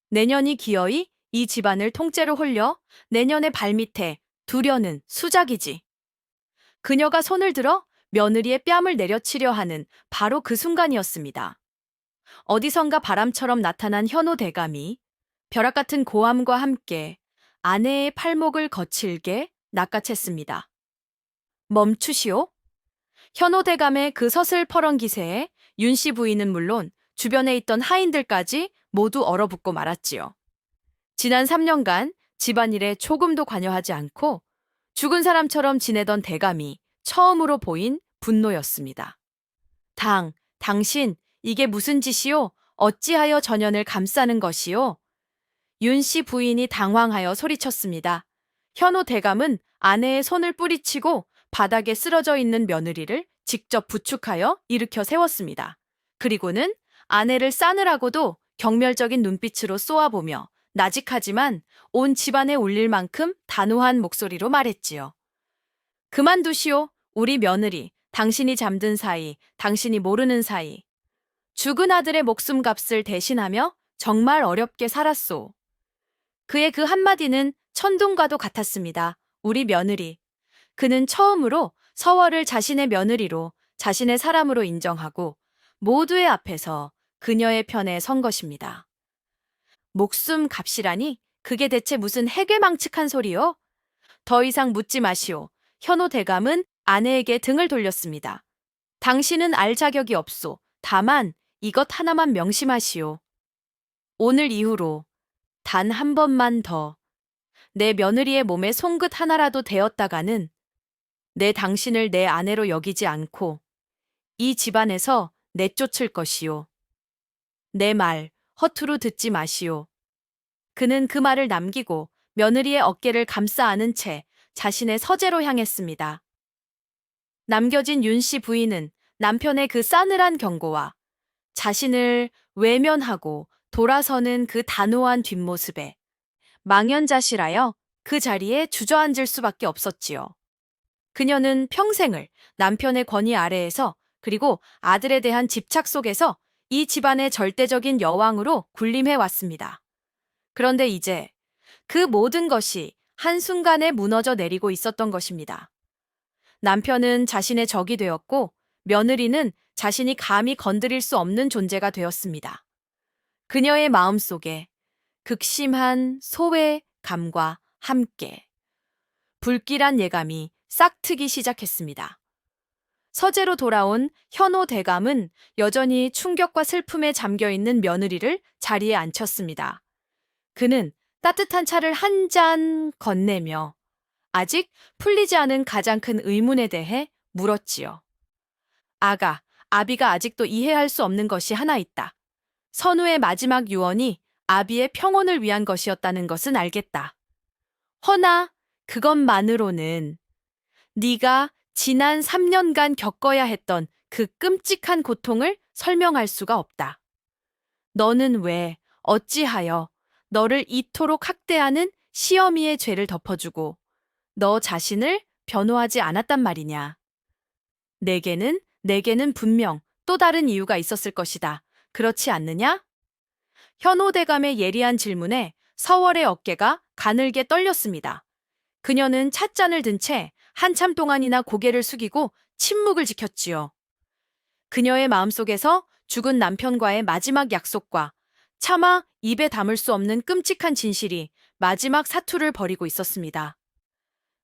내년이 기어이 이 집안을 통째로 홀려 내년의 발밑에 두려는 수작이지. 그녀가 손을 들어 며느리의 뺨을 내려치려 하는 바로 그 순간이었습니다. 어디선가 바람처럼 나타난 현호 대감이 벼락 같은 고함과 함께 아내의 팔목을 거칠게 낚아챘습니다. 멈추시오. 현호 대감의 그 서슬퍼런 기세에 윤 씨 부인은 물론 주변에 있던 하인들까지 모두 얼어붙고 말았지요. 지난 3년간 집안일에 조금도 관여하지 않고 죽은 사람처럼 지내던 대감이 처음으로 보인 분노였습니다. 당신, 이게 무슨 짓이요? 어찌하여 전연을 감싸는 것이요? 윤 씨 부인이 당황하여 소리쳤습니다. 현호 대감은 아내의 손을 뿌리치고 바닥에 쓰러져 있는 며느리를 직접 부축하여 일으켜 세웠습니다. 그리고는 아내를 싸느라고도 경멸적인 눈빛으로 쏘아보며 나직하지만 온 집안에 울릴 만큼 단호한 목소리로 말했지요. 그만두시오. 우리 며느리, 당신이 잠든 사이, 당신이 모르는 사이. 죽은 아들의 목숨값을 대신하며 정말 어렵게 살았소. 그의 그 한마디는 천둥과도 같았습니다. 우리 며느리. 그는 처음으로 서월을 자신의 며느리로, 자신의 사람으로 인정하고 모두의 앞에서 그녀의 편에 선 것입니다. 목숨 값이라니 그게 대체 무슨 해괴망측한 소리요? 더 이상 묻지 마시오. 현호 대감은 아내에게 등을 돌렸습니다. 당신은 알 자격이 없소. 다만 이것 하나만 명심하시오. 오늘 이후로 단 한 번만 더 내 며느리의 몸에 송긋 하나라도 대었다가는 내 당신을 내 아내로 여기지 않고 이 집안에서 내쫓을 것이요. 내 말 허투루 듣지 마시오. 그는 그 말을 남기고 며느리의 어깨를 감싸 안은 채 자신의 서재로 향했습니다. 남겨진 윤 씨 부인은 남편의 그 싸늘한 경고와 자신을 외면하고 돌아서는 그 단호한 뒷모습에 망연자실하여 그 자리에 주저앉을 수밖에 없었지요. 그녀는 평생을 남편의 권위 아래에서 그리고 아들에 대한 집착 속에서 이 집안의 절대적인 여왕으로 군림해 왔습니다. 그런데 이제 그 모든 것이 한순간에 무너져 내리고 있었던 것입니다. 남편은 자신의 적이 되었고 며느리는 자신이 감히 건드릴 수 없는 존재가 되었습니다. 그녀의 마음속에 극심한 소외감과 함께 불길한 예감이 싹트기 시작했습니다. 서재로 돌아온 현호 대감은 여전히 충격과 슬픔에 잠겨 있는 며느리를 자리에 앉혔습니다. 그는 따뜻한 차를 한 잔 건네며 아직 풀리지 않은 가장 큰 의문에 대해 물었지요. 아가, 아비가 아직도 이해할 수 없는 것이 하나 있다. 선우의 마지막 유언이 아비의 평온을 위한 것이었다는 것은 알겠다. 허나 그것만으로는 네가 지난 3년간 겪어야 했던 그 끔찍한 고통을 설명할 수가 없다. 너는 왜 어찌하여 너를 이토록 학대하는 시어미의 죄를 덮어주고 너 자신을 변호하지 않았단 말이냐. 내게는 분명 또 다른 이유가 있었을 것이다. 그렇지 않느냐? 현호 대감의 예리한 질문에 서월의 어깨가 가늘게 떨렸습니다. 그녀는 찻잔을 든 채 한참 동안이나 고개를 숙이고 침묵을 지켰지요. 그녀의 마음속에서 죽은 남편과의 마지막 약속과 차마 입에 담을 수 없는 끔찍한 진실이 마지막 사투를 벌이고 있었습니다.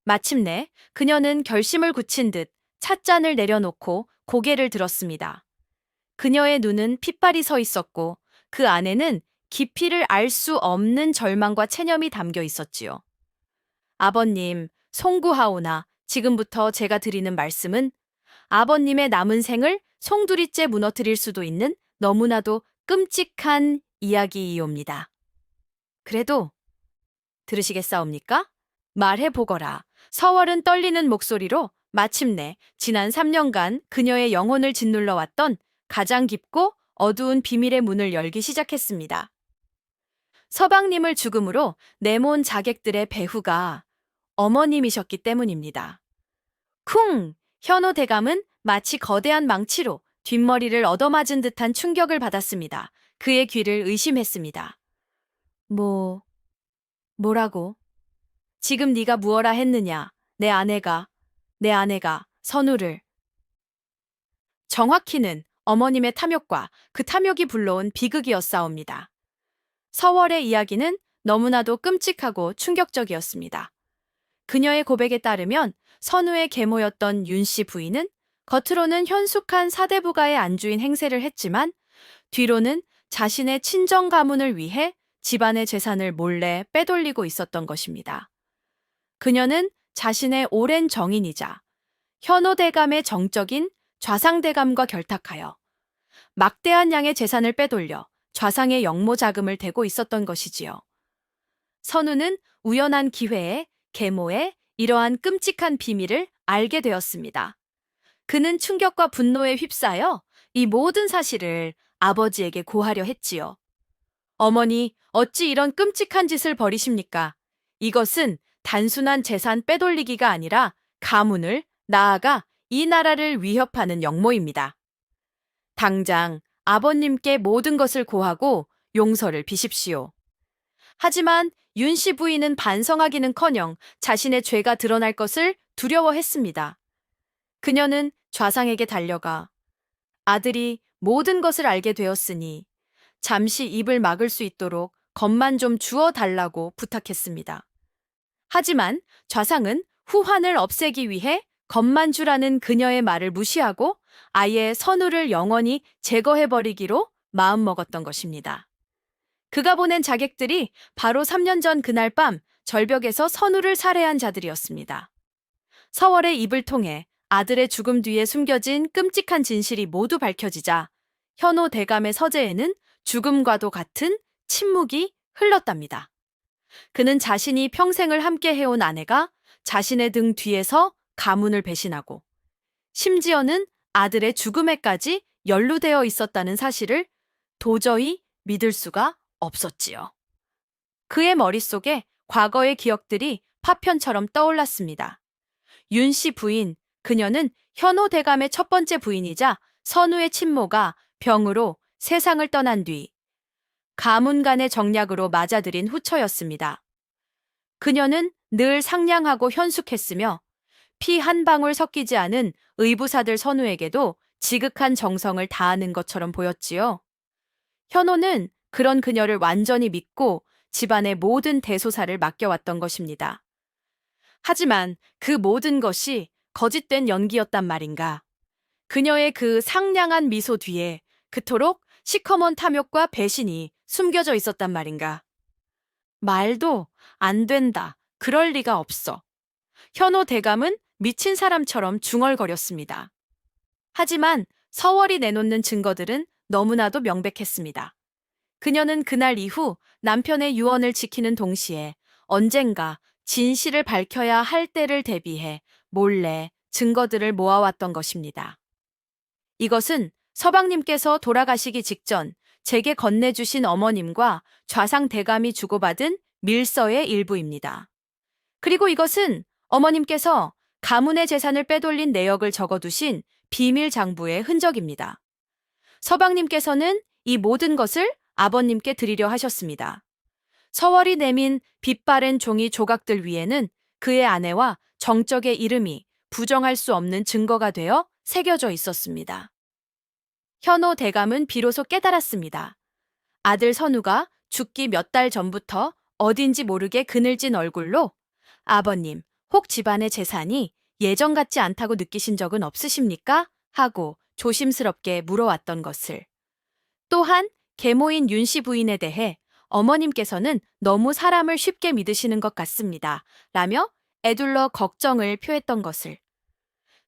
마침내 그녀는 결심을 굳힌 듯 찻잔을 내려놓고 고개를 들었습니다. 그녀의 눈은 핏발이 서 있었고 그 안에는 깊이를 알 수 없는 절망과 체념이 담겨 있었지요. 아버님, 송구하오나 지금부터 제가 드리는 말씀은 아버님의 남은 생을 송두리째 무너뜨릴 수도 있는 너무나도 끔찍한 이야기이옵니다. 그래도 들으시겠사옵니까? 말해보거라. 서월은 떨리는 목소리로 마침내 지난 3년간 그녀의 영혼을 짓눌러 왔던 가장 깊고 어두운 비밀의 문을 열기 시작했습니다. 서방님을 죽음으로 내몬 자객들의 배후가 어머님이셨기 때문입니다. 쿵! 현호 대감은 마치 거대한 망치로 뒷머리를 얻어맞은 듯한 충격을 받았습니다. 그의 귀를 의심했습니다. 뭐라고? 지금 네가 무엇라 했느냐? 내 아내가 선우를. 정확히는 어머님의 탐욕과 그 탐욕이 불러온 비극이었사옵니다. 서월의 이야기는 너무나도 끔찍하고 충격적이었습니다. 그녀의 고백에 따르면 선우의 계모였던 윤 씨 부인은 겉으로는 현숙한 사대부가의 안주인 행세를 했지만 뒤로는 자신의 친정 가문을 위해 집안의 재산을 몰래 빼돌리고 있었던 것입니다. 그녀는 자신의 오랜 정인이자 현호 대감의 정적인 좌상 대감과 결탁하여 막대한 양의 재산을 빼돌려 좌상의 영모 자금을 대고 있었던 것이지요. 선우는 우연한 기회에 계모의 이러한 끔찍한 비밀을 알게 되었습니다. 그는 충격과 분노에 휩싸여 이 모든 사실을 아버지에게 고하려 했지요. 어머니, 어찌 이런 끔찍한 짓을 벌이십니까? 이것은 단순한 재산 빼돌리기가 아니라 가문을, 나아가 이 나라를 위협하는 역모입니다. 당장 아버님께 모든 것을 고하고 용서를 비십시오. 하지만 윤 씨 부인은 반성하기는커녕 자신의 죄가 드러날 것을 두려워했습니다. 그녀는 좌상에게 달려가 아들이 모든 것을 알게 되었으니 잠시 입을 막을 수 있도록 겁만 좀 주어 달라고 부탁했습니다. 하지만 좌상은 후환을 없애기 위해 겁만 주라는 그녀의 말을 무시하고 아예 선우를 영원히 제거해버리기로 마음먹었던 것입니다. 그가 보낸 자객들이 바로 3년 전 그날 밤 절벽에서 선우를 살해한 자들이었습니다. 서월의 입을 통해 아들의 죽음 뒤에 숨겨진 끔찍한 진실이 모두 밝혀지자 현호 대감의 서재에는 죽음과도 같은 침묵이 흘렀답니다. 그는 자신이 평생을 함께 해온 아내가 자신의 등 뒤에서 가문을 배신하고 심지어는 아들의 죽음에까지 연루되어 있었다는 사실을 도저히 믿을 수가 없었지요. 그의 머릿속에 과거의 기억들이 파편처럼 떠올랐습니다. 윤 씨 부인, 그녀는 현호 대감의 첫 번째 부인이자 선우의 친모가 병으로 세상을 떠난 뒤 가문 간의 정략으로 맞아들인 후처였습니다. 그녀는 늘 상냥하고 현숙했으며 피 한 방울 섞이지 않은 의부사들 선우에게도 지극한 정성을 다하는 것처럼 보였지요. 현호는 그런 그녀를 완전히 믿고 집안의 모든 대소사를 맡겨왔던 것입니다. 하지만 그 모든 것이 거짓된 연기였단 말인가. 그녀의 그 상냥한 미소 뒤에 그토록 시커먼 탐욕과 배신이 숨겨져 있었단 말인가. 말도 안 된다. 그럴 리가 없어. 현호 대감은 미친 사람처럼 중얼거렸습니다. 하지만 서월이 내놓는 증거들은 너무나도 명백했습니다. 그녀는 그날 이후 남편의 유언을 지키는 동시에 언젠가 진실을 밝혀야 할 때를 대비해 몰래 증거들을 모아왔던 것입니다. 이것은 서방님께서 돌아가시기 직전 제게 건네주신 어머님과 좌상 대감이 주고받은 밀서의 일부입니다. 그리고 이것은 어머님께서 가문의 재산을 빼돌린 내역을 적어두신 비밀 장부의 흔적입니다. 서방님께서는 이 모든 것을 아버님께 드리려 하셨습니다. 서월이 내민 빛바랜 종이 조각들 위에는 그의 아내와 정적의 이름이 부정할 수 없는 증거가 되어 새겨져 있었습니다. 현호 대감은 비로소 깨달았습니다. 아들 선우가 죽기 몇 달 전부터 어딘지 모르게 그늘진 얼굴로 아버님, 혹 집안의 재산이 예전 같지 않다고 느끼신 적은 없으십니까? 하고 조심스럽게 물어왔던 것을. 또한 계모인 윤씨 부인에 대해 어머님께서는 너무 사람을 쉽게 믿으시는 것 같습니다. 라며 애둘러 걱정을 표했던 것을.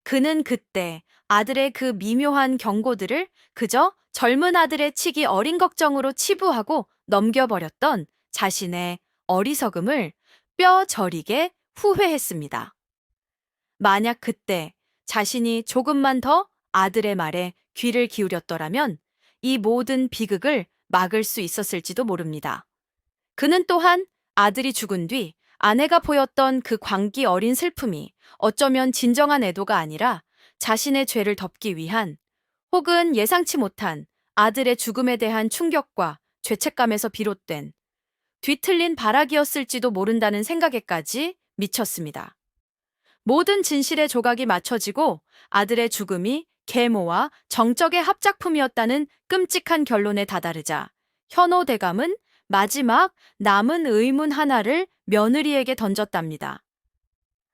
그는 그때 아들의 그 미묘한 경고들을 그저 젊은 아들의 치기 어린 걱정으로 치부하고 넘겨버렸던 자신의 어리석음을 뼈 저리게 후회했습니다. 만약 그때 자신이 조금만 더 아들의 말에 귀를 기울였더라면 이 모든 비극을 막을 수 있었을지도 모릅니다. 그는 또한 아들이 죽은 뒤 아내가 보였던 그 광기 어린 슬픔이 어쩌면 진정한 애도가 아니라 자신의 죄를 덮기 위한 혹은 예상치 못한 아들의 죽음에 대한 충격과 죄책감에서 비롯된 뒤틀린 발악이었을지도 모른다는 생각에까지 미쳤습니다. 모든 진실의 조각이 맞춰지고 아들의 죽음이 계모와 정적의 합작품이었다는 끔찍한 결론에 다다르자 현호 대감은 마지막 남은 의문 하나를 며느리에게 던졌답니다.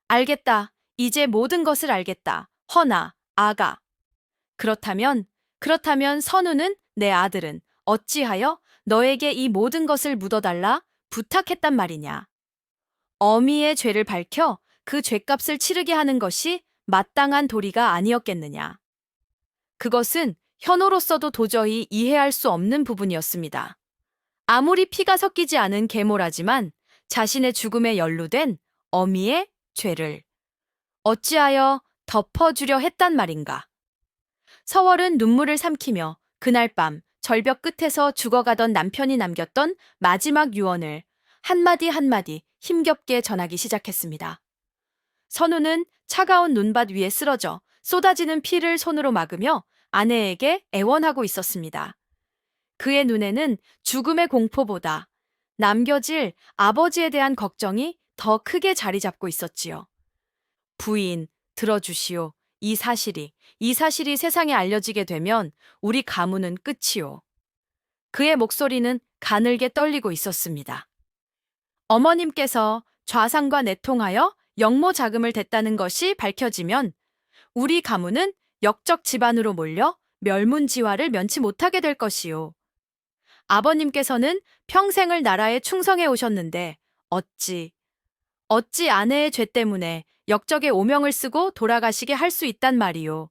알겠다. 이제 모든 것을 알겠다. 허나, 아가. 그렇다면 선우는 내 아들은 어찌하여 너에게 이 모든 것을 묻어달라 부탁했단 말이냐. 어미의 죄를 밝혀 그 죄값을 치르게 하는 것이 마땅한 도리가 아니었겠느냐. 그것은 현호로서도 도저히 이해할 수 없는 부분이었습니다. 아무리 피가 섞이지 않은 계모라지만 자신의 죽음에 연루된 어미의 죄를 어찌하여 덮어주려 했단 말인가. 서월은 눈물을 삼키며 그날 밤 절벽 끝에서 죽어가던 남편이 남겼던 마지막 유언을 한마디 한마디 힘겹게 전하기 시작했습니다. 선우는 차가운 눈밭 위에 쓰러져 쏟아지는 피를 손으로 막으며 아내에게 애원하고 있었습니다. 그의 눈에는 죽음의 공포보다 남겨질 아버지에 대한 걱정이 더 크게 자리 잡고 있었지요. 부인, 들어주시오. 이 사실이 세상에 알려지게 되면 우리 가문은 끝이오. 그의 목소리는 가늘게 떨리고 있었습니다. 어머님께서 좌상과 내통하여 영모 자금을 댔다는 것이 밝혀지면 우리 가문은 역적 집안으로 몰려 멸문지화를 면치 못하게 될 것이오. 아버님께서는 평생을 나라에 충성해 오셨는데 어찌 아내의 죄 때문에 역적의 오명을 쓰고 돌아가시게 할 수 있단 말이오.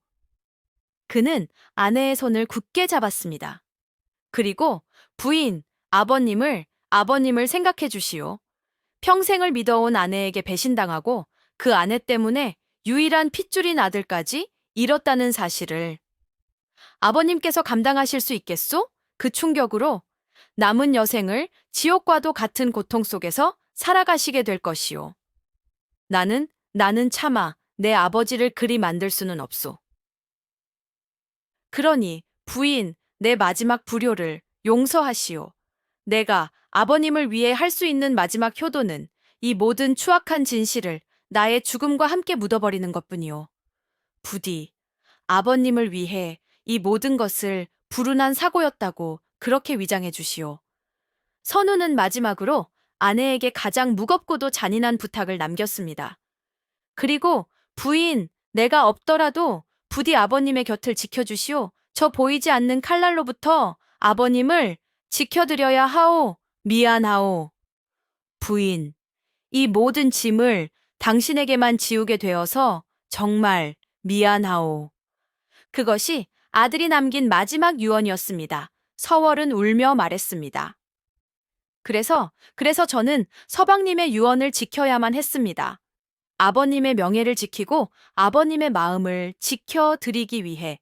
그는 아내의 손을 굳게 잡았습니다. 그리고 부인, 아버님을 생각해 주시오. 평생을 믿어온 아내에게 배신당하고 그 아내 때문에 유일한 핏줄인 아들까지 잃었다는 사실을 아버님께서 감당하실 수 있겠소? 그 충격으로 남은 여생을 지옥과도 같은 고통 속에서 살아가시게 될 것이오. 나는 차마 내 아버지를 그리 만들 수는 없소. 그러니 부인, 내 마지막 불효를 용서하시오. 내가 아버님을 위해 할 수 있는 마지막 효도는 이 모든 추악한 진실을 나의 죽음과 함께 묻어버리는 것뿐이오. 부디 아버님을 위해 이 모든 것을 불운한 사고였다고 그렇게 위장해 주시오. 선우는 마지막으로 아내에게 가장 무겁고도 잔인한 부탁을 남겼습니다. 그리고 부인, 내가 없더라도 부디 아버님의 곁을 지켜주시오. 저 보이지 않는 칼날로부터 아버님을 지켜드려야 하오. 미안하오. 부인, 이 모든 짐을 당신에게만 지우게 되어서 정말 미안하오. 그것이 아들이 남긴 마지막 유언이었습니다. 서월은 울며 말했습니다. 그래서 저는 서방님의 유언을 지켜야만 했습니다. 아버님의 명예를 지키고 아버님의 마음을 지켜드리기 위해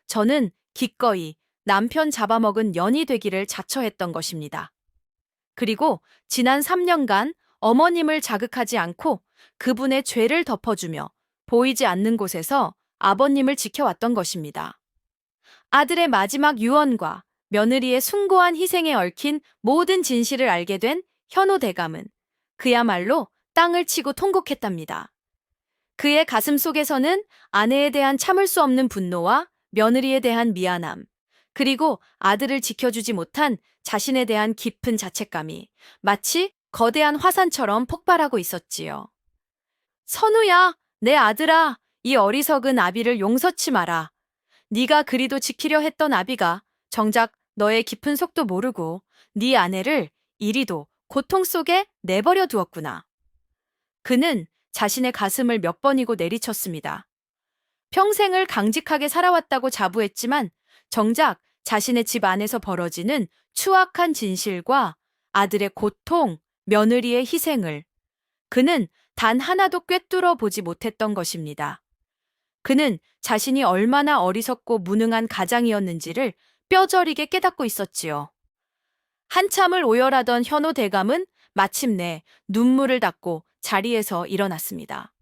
저는 기꺼이 남편 잡아먹은 연이 되기를 자처했던 것입니다. 그리고 지난 3년간 어머님을 자극하지 않고 그분의 죄를 덮어주며 보이지 않는 곳에서 아버님을 지켜왔던 것입니다. 아들의 마지막 유언과 며느리의 숭고한 희생에 얽힌 모든 진실을 알게 된 현호 대감은 그야말로 땅을 치고 통곡했답니다. 그의 가슴 속에서는 아내에 대한 참을 수 없는 분노와 며느리에 대한 미안함, 그리고 아들을 지켜주지 못한 자신에 대한 깊은 자책감이 마치 거대한 화산처럼 폭발하고 있었지요. 선우야, 내 아들아, 이 어리석은 아비를 용서치 마라. 네가 그리도 지키려 했던 아비가 정작 너의 깊은 속도 모르고 네 아내를 이리도 고통 속에 내버려 두었구나. 그는 자신의 가슴을 몇 번이고 내리쳤습니다. 평생을 강직하게 살아왔다고 자부했지만 정작 자신의 집 안에서 벌어지는 추악한 진실과 아들의 고통, 며느리의 희생을 그는 단 하나도 꿰뚫어 보지 못했던 것입니다. 그는 자신이 얼마나 어리석고 무능한 가장이었는지를 뼈저리게 깨닫고 있었지요. 한참을 오열하던 현호 대감은 마침내 눈물을 닦고 자리에서 일어났습니다.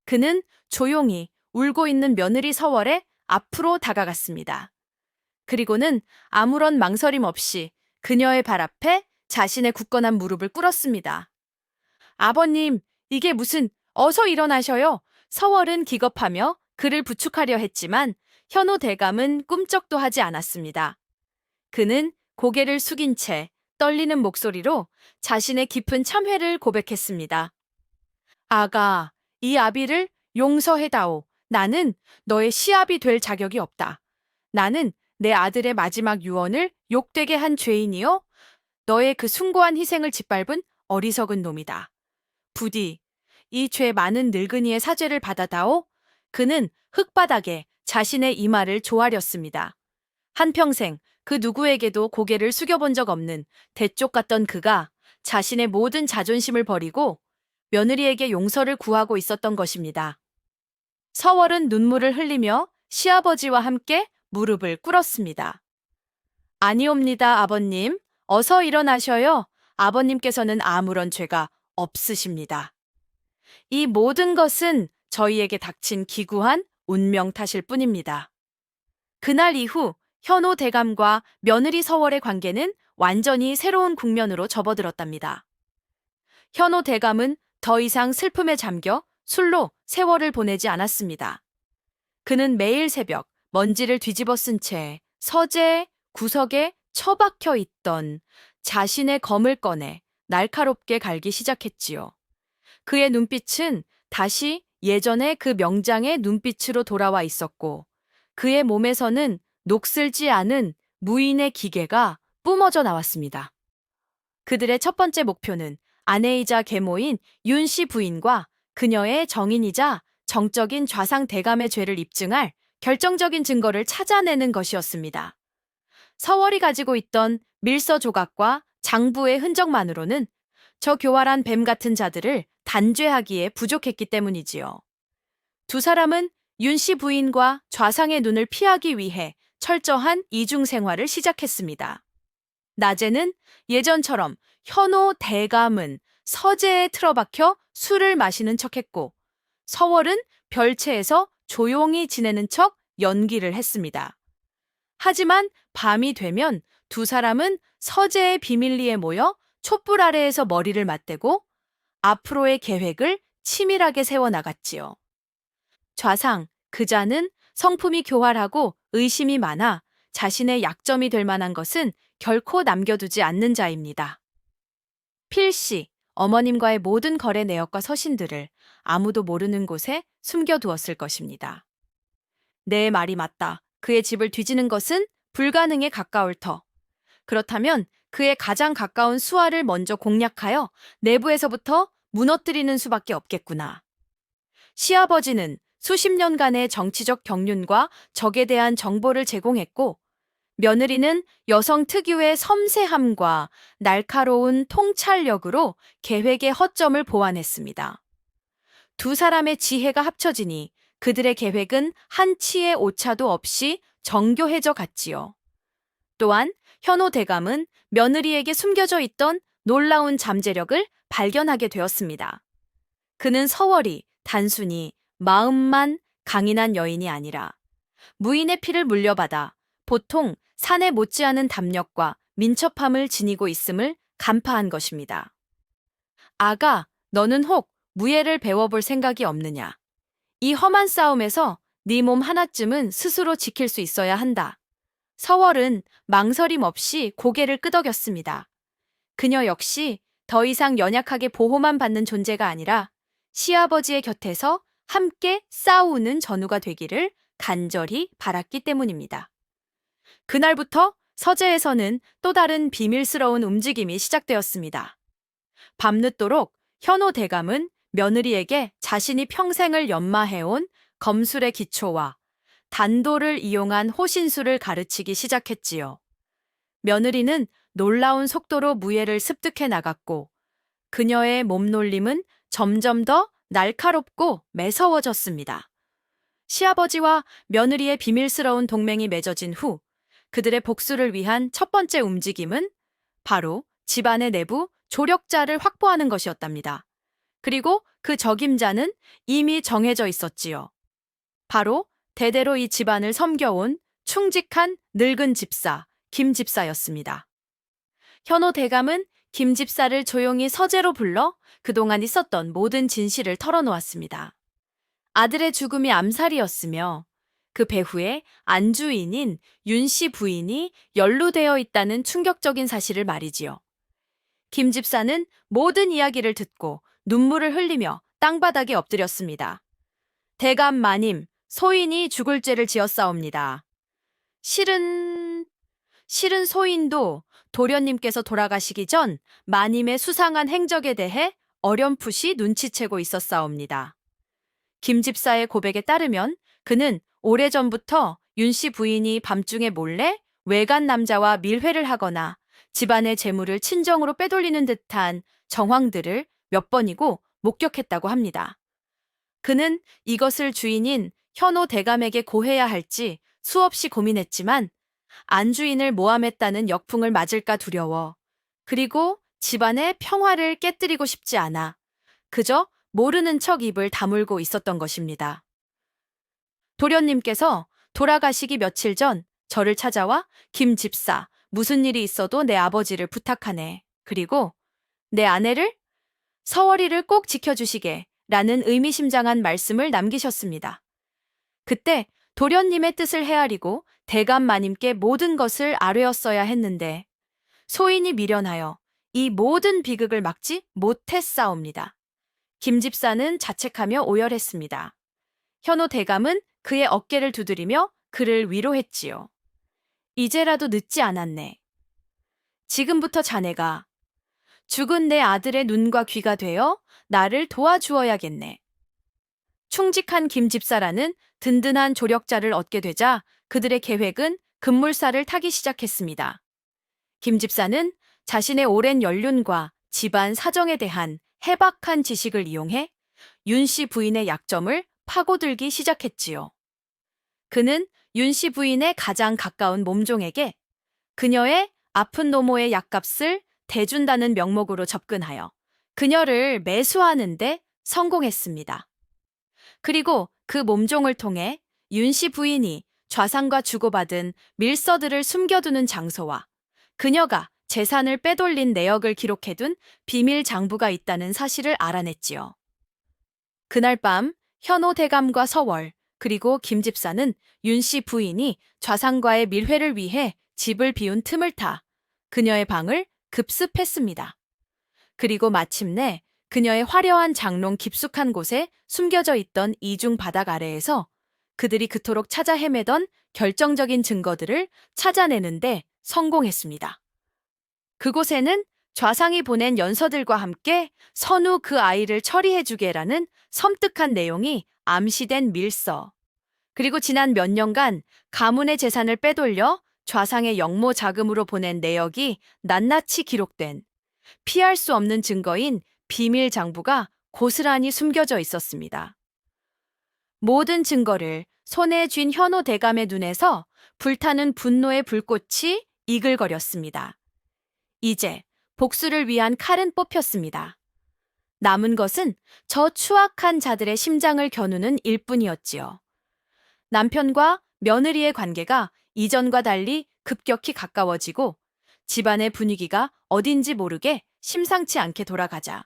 그는 조용히 울고 있는 며느리 서월의 앞으로 다가갔습니다. 그리고는 아무런 망설임 없이 그녀의 발 앞에 자신의 굳건한 무릎을 꿇었습니다. 아버님, 이게 무슨, 어서 일어나셔요. 서월은 기겁하며 그를 부축하려 했지만 현호 대감은 꿈쩍도 하지 않았습니다. 그는 고개를 숙인 채 떨리는 목소리로 자신의 깊은 참회를 고백했습니다. 아가, 이 아비를 용서해다오. 나는 너의 시압이 될 자격이 없다. 나는 내 아들의 마지막 유언을 욕되게 한 죄인이요. 너의 그 숭고한 희생을 짓밟은 어리석은 놈이다. 부디 이 죄 많은 늙은이의 사죄를 받아다오. 그는 흙바닥에 자신의 이마를 조아렸습니다. 한평생 그 누구에게도 고개를 숙여본 적 없는 대쪽 같던 그가 자신의 모든 자존심을 버리고 며느리에게 용서를 구하고 있었던 것입니다. 서월은 눈물을 흘리며 시아버지와 함께 무릎을 꿇었습니다. 아니옵니다, 아버님. 어서 일어나셔요. 아버님께서는 아무런 죄가 없으십니다. 이 모든 것은 저희에게 닥친 기구한 운명 탓일 뿐입니다. 그날 이후 현호 대감과 며느리 서월의 관계는 완전히 새로운 국면으로 접어들었답니다. 현호 대감은 더 이상 슬픔에 잠겨 술로 세월을 보내지 않았습니다. 그는 매일 새벽 먼지를 뒤집어 쓴 채 서재 구석에 처박혀 있던 자신의 검을 꺼내 날카롭게 갈기 시작했지요. 그의 눈빛은 다시 예전의 그 명장의 눈빛으로 돌아와 있었고 그의 몸에서는 녹슬지 않은 무인의 기계가 뿜어져 나왔습니다. 그들의 첫 번째 목표는 아내이자 계모인 윤 씨 부인과 그녀의 정인이자 정적인 좌상 대감의 죄를 입증할 결정적인 증거를 찾아내는 것이었습니다. 서월이 가지고 있던 밀서 조각과 장부의 흔적만으로는 저 교활한 뱀 같은 자들을 단죄하기에 부족했기 때문이지요. 두 사람은 윤 씨 부인과 좌상의 눈을 피하기 위해 철저한 이중 생활을 시작했습니다. 낮에는 예전처럼 현호 대감은 서재에 틀어박혀 술을 마시는 척했고, 서월은 별채에서 조용히 지내는 척 연기를 했습니다. 하지만 밤이 되면 두 사람은 서재의 비밀리에 모여 촛불 아래에서 머리를 맞대고 앞으로의 계획을 치밀하게 세워나갔지요. 좌상, 그자는 성품이 교활하고 의심이 많아 자신의 약점이 될 만한 것은 결코 남겨두지 않는 자입니다. 필시, 어머님과의 모든 거래 내역과 서신들을 아무도 모르는 곳에 숨겨두었을 것입니다. 내 말이 맞다. 그의 집을 뒤지는 것은 불가능에 가까울 터. 그렇다면 그의 가장 가까운 수하를 먼저 공략하여 내부에서부터 무너뜨리는 수밖에 없겠구나. 시아버지는 수십 년간의 정치적 경륜과 적에 대한 정보를 제공했고, 며느리는 여성 특유의 섬세함과 날카로운 통찰력으로 계획의 허점을 보완했습니다. 두 사람의 지혜가 합쳐지니 그들의 계획은 한치의 오차도 없이 정교해져 갔지요. 또한 현호 대감은 며느리에게 숨겨져 있던 놀라운 잠재력을 발견하게 되었습니다. 그는 서월이 단순히 마음만 강인한 여인이 아니라 무인의 피를 물려받아 보통 산에 못지않은 담력과 민첩함을 지니고 있음을 간파한 것입니다. 아가, 너는 혹 무예를 배워볼 생각이 없느냐? 이 험한 싸움에서 네 몸 하나쯤은 스스로 지킬 수 있어야 한다. 서월은 망설임 없이 고개를 끄덕였습니다. 그녀 역시 더 이상 연약하게 보호만 받는 존재가 아니라 시아버지의 곁에서 함께 싸우는 전우가 되기를 간절히 바랐기 때문입니다. 그날부터 서재에서는 또 다른 비밀스러운 움직임이 시작되었습니다. 밤늦도록 현호 대감은 며느리에게 자신이 평생을 연마해온 검술의 기초와 단도를 이용한 호신술을 가르치기 시작했지요. 며느리는 놀라운 속도로 무예를 습득해 나갔고, 그녀의 몸놀림은 점점 더 날카롭고 매서워졌습니다. 시아버지와 며느리의 비밀스러운 동맹이 맺어진 후 그들의 복수를 위한 첫 번째 움직임은 바로 집안의 내부 조력자를 확보하는 것이었답니다. 그리고 그 적임자는 이미 정해져 있었지요. 바로 대대로 이 집안을 섬겨온 충직한 늙은 집사, 김 집사였습니다. 현호 대감은 김 집사를 조용히 서재로 불러 그동안 있었던 모든 진실을 털어놓았습니다. 아들의 죽음이 암살이었으며 그 배후에 안주인인 윤 씨 부인이 연루되어 있다는 충격적인 사실을 말이지요. 김 집사는 모든 이야기를 듣고 눈물을 흘리며 땅바닥에 엎드렸습니다. 대감 마님, 소인이 죽을 죄를 지었사옵니다. 실은 소인도 도련님께서 돌아가시기 전 마님의 수상한 행적에 대해 어렴풋이 눈치채고 있었사옵니다. 김 집사의 고백에 따르면 그는 오래전부터 윤 씨 부인이 밤중에 몰래 외간 남자와 밀회를 하거나 집안의 재물을 친정으로 빼돌리는 듯한 정황들을 몇 번이고 목격했다고 합니다. 그는 이것을 주인인 현호 대감에게 고해야 할지 수없이 고민했지만 안주인을 모함했다는 역풍을 맞을까 두려워, 그리고 집안의 평화를 깨뜨리고 싶지 않아 그저 모르는 척 입을 다물고 있었던 것입니다. 도련님께서 돌아가시기 며칠 전 저를 찾아와 김 집사, 무슨 일이 있어도 내 아버지를 부탁하네. 그리고 내 아내를, 서월이를 꼭 지켜주시게 라는 의미심장한 말씀을 남기셨습니다. 그때 도련님의 뜻을 헤아리고 대감 마님께 모든 것을 아뢰었어야 했는데 소인이 미련하여 이 모든 비극을 막지 못했사옵니다. 김 집사는 자책하며 오열했습니다. 현호 대감은 그의 어깨를 두드리며 그를 위로했지요. 이제라도 늦지 않았네. 지금부터 자네가 죽은 내 아들의 눈과 귀가 되어 나를 도와주어야겠네. 충직한 김집사라는 든든한 조력자를 얻게 되자 그들의 계획은 급물살을 타기 시작했습니다. 김집사는 자신의 오랜 연륜과 집안 사정에 대한 해박한 지식을 이용해 윤 씨 부인의 약점을 파고들기 시작했지요. 그는 윤 씨 부인의 가장 가까운 몸종에게 그녀의 아픈 노모의 약값을 대준다는 명목으로 접근하여 그녀를 매수하는데 성공했습니다. 그리고 그 몸종을 통해 윤 씨 부인이 좌상과 주고받은 밀서들을 숨겨두는 장소와 그녀가 재산을 빼돌린 내역을 기록해둔 비밀 장부가 있다는 사실을 알아냈지요. 그날 밤 현호 대감과 서월 그리고 김 집사는 윤 씨 부인이 좌상과의 밀회를 위해 집을 비운 틈을 타 그녀의 방을 급습했습니다. 그리고 마침내 그녀의 화려한 장롱 깊숙한 곳에 숨겨져 있던 이중 바닥 아래에서 그들이 그토록 찾아 헤매던 결정적인 증거들을 찾아내는데 성공했습니다. 그곳에는 좌상이 보낸 연서들과 함께 선우 그 아이를 처리해주게라는 섬뜩한 내용이 암시된 밀서, 그리고 지난 몇 년간 가문의 재산을 빼돌려 좌상의 영모 자금으로 보낸 내역이 낱낱이 기록된 피할 수 없는 증거인 비밀 장부가 고스란히 숨겨져 있었습니다. 모든 증거를 손에 쥔 현호 대감의 눈에서 불타는 분노의 불꽃이 이글거렸습니다. 이제 복수를 위한 칼은 뽑혔습니다. 남은 것은 저 추악한 자들의 심장을 겨누는 일뿐이었지요. 남편과 며느리의 관계가 이전과 달리 급격히 가까워지고 집안의 분위기가 어딘지 모르게 심상치 않게 돌아가자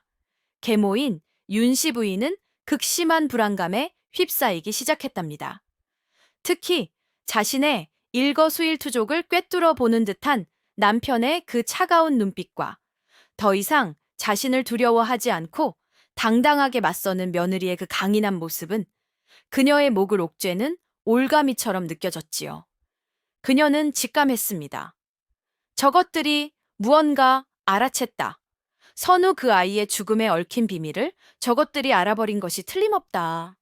계모인 윤 씨 부인은 극심한 불안감에 휩싸이기 시작했답니다. 특히 자신의 일거수일투족을 꿰뚫어 보는 듯한 남편의 그 차가운 눈빛과 더 이상 자신을 두려워하지 않고 당당하게 맞서는 며느리의 그 강인한 모습은 그녀의 목을 옥죄는 올가미처럼 느껴졌지요. 그녀는 직감했습니다. 저것들이 무언가 알아챘다. 선우 그 아이의 죽음에 얽힌 비밀을 저것들이 알아버린 것이 틀림없다.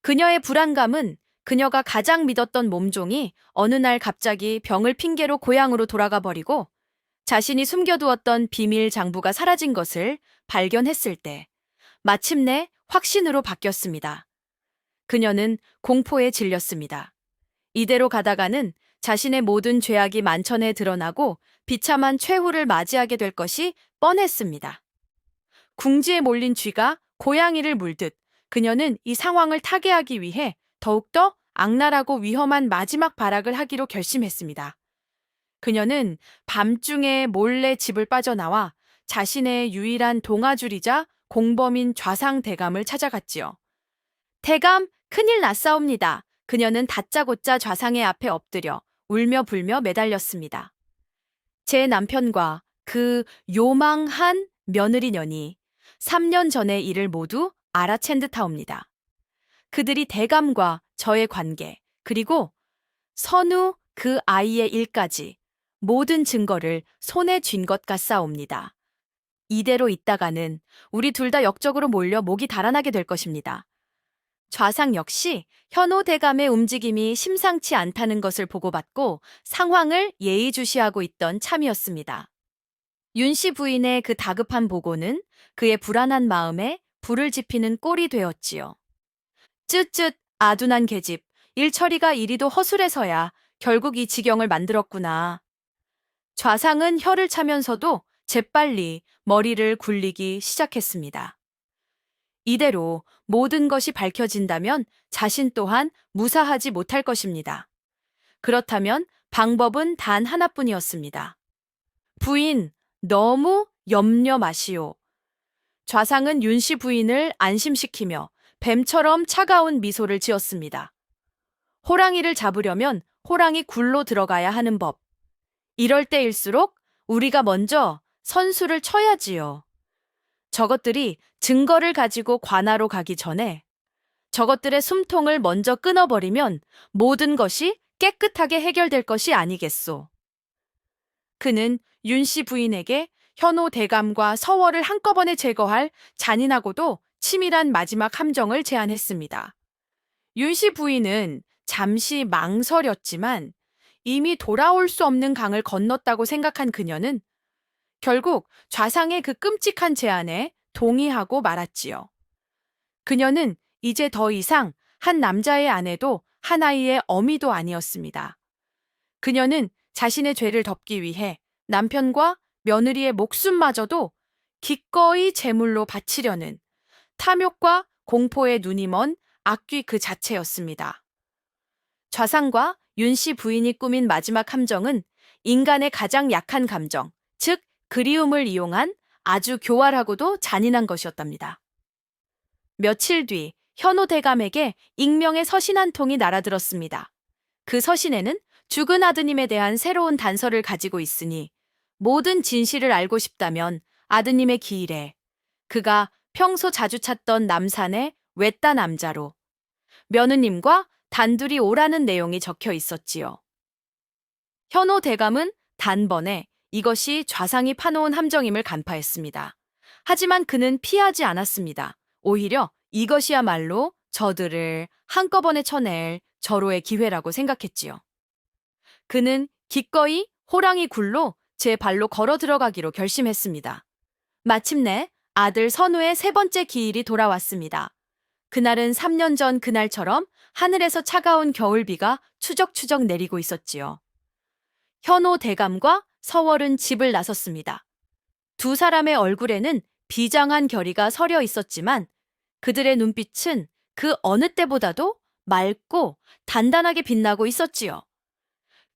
그녀의 불안감은 그녀가 가장 믿었던 몸종이 어느 날 갑자기 병을 핑계로 고향으로 돌아가 버리고 자신이 숨겨두었던 비밀 장부가 사라진 것을 발견했을 때 마침내 확신으로 바뀌었습니다. 그녀는 공포에 질렸습니다. 이대로 가다가는 자신의 모든 죄악이 만천에 드러나고 비참한 최후를 맞이하게 될 것이 뻔했습니다. 궁지에 몰린 쥐가 고양이를 물듯 그녀는 이 상황을 타개하기 위해 더욱더 악랄하고 위험한 마지막 발악을 하기로 결심했습니다. 그녀는 밤중에 몰래 집을 빠져나와 자신의 유일한 동아줄이자 공범인 좌상 대감을 찾아갔지요. 대감, 큰일 났사옵니다. 그녀는 다짜고짜 좌상의 앞에 엎드려 울며 불며 매달렸습니다. 제 남편과 그 요망한 며느리년이 3년 전의 일을 모두 알아챈 듯하옵니다. 그들이 대감과 저의 관계, 그리고 선우 그 아이의 일까지 모든 증거를 손에 쥔 것 같사옵니다. 이대로 있다가는 우리 둘 다 역적으로 몰려 목이 달아나게 될 것입니다. 좌상 역시 현호 대감의 움직임이 심상치 않다는 것을 보고받고 상황을 예의주시하고 있던 참이었습니다. 윤 씨 부인의 그 다급한 보고는 그의 불안한 마음에 불을 지피는 꼴이 되었지요. 쯧쯧 아둔한 계집, 일처리가 이리도 허술해서야 결국 이 지경을 만들었구나. 좌상은 혀를 차면서도 재빨리 머리를 굴리기 시작했습니다. 이대로 모든 것이 밝혀진다면 자신 또한 무사하지 못할 것입니다. 그렇다면 방법은 단 하나뿐이었습니다. 부인, 너무 염려 마시오. 좌상은 윤 씨 부인을 안심시키며 뱀처럼 차가운 미소를 지었습니다. 호랑이를 잡으려면 호랑이 굴로 들어가야 하는 법. 이럴 때일수록 우리가 먼저 선수를 쳐야지요. 저것들이 증거를 가지고 관하로 가기 전에 저것들의 숨통을 먼저 끊어버리면 모든 것이 깨끗하게 해결될 것이 아니겠소. 그는 윤 씨 부인에게 현호 대감과 서월을 한꺼번에 제거할 잔인하고도 치밀한 마지막 함정을 제안했습니다. 윤 씨 부인은 잠시 망설였지만 이미 돌아올 수 없는 강을 건넜다고 생각한 그녀는 결국 좌상의 그 끔찍한 제안에 동의하고 말았지요. 그녀는 이제 더 이상 한 남자의 아내도 한 아이의 어미도 아니었습니다. 그녀는 자신의 죄를 덮기 위해 남편과 며느리의 목숨마저도 기꺼이 제물로 바치려는 탐욕과 공포에 눈이 먼 악귀 그 자체였습니다. 좌상과 윤 씨 부인이 꾸민 마지막 함정은 인간의 가장 약한 감정, 즉 그리움을 이용한 아주 교활하고도 잔인한 것이었답니다. 며칠 뒤 현호 대감에게 익명의 서신 한 통이 날아들었습니다. 그 서신에는 죽은 아드님에 대한 새로운 단서를 가지고 있으니 모든 진실을 알고 싶다면 아드님의 기일에 그가 평소 자주 찾던 남산의 외따 남자로 며느님과 단둘이 오라는 내용이 적혀 있었지요. 현호 대감은 단번에 이것이 좌상이 파놓은 함정임을 간파했습니다. 하지만 그는 피하지 않았습니다. 오히려 이것이야말로 저들을 한꺼번에 쳐낼 절호의 기회라고 생각했지요. 그는 기꺼이 호랑이 굴로 제 발로 걸어 들어가기로 결심했습니다. 마침내 아들 선우의 세 번째 기일이 돌아왔습니다. 그날은 3년 전 그날처럼 하늘에서 차가운 겨울비가 추적추적 내리고 있었지요. 현호 대감과 서월은 집을 나섰습니다. 두 사람의 얼굴에는 비장한 결의가 서려 있었지만 그들의 눈빛은 그 어느 때보다도 맑고 단단하게 빛나고 있었지요.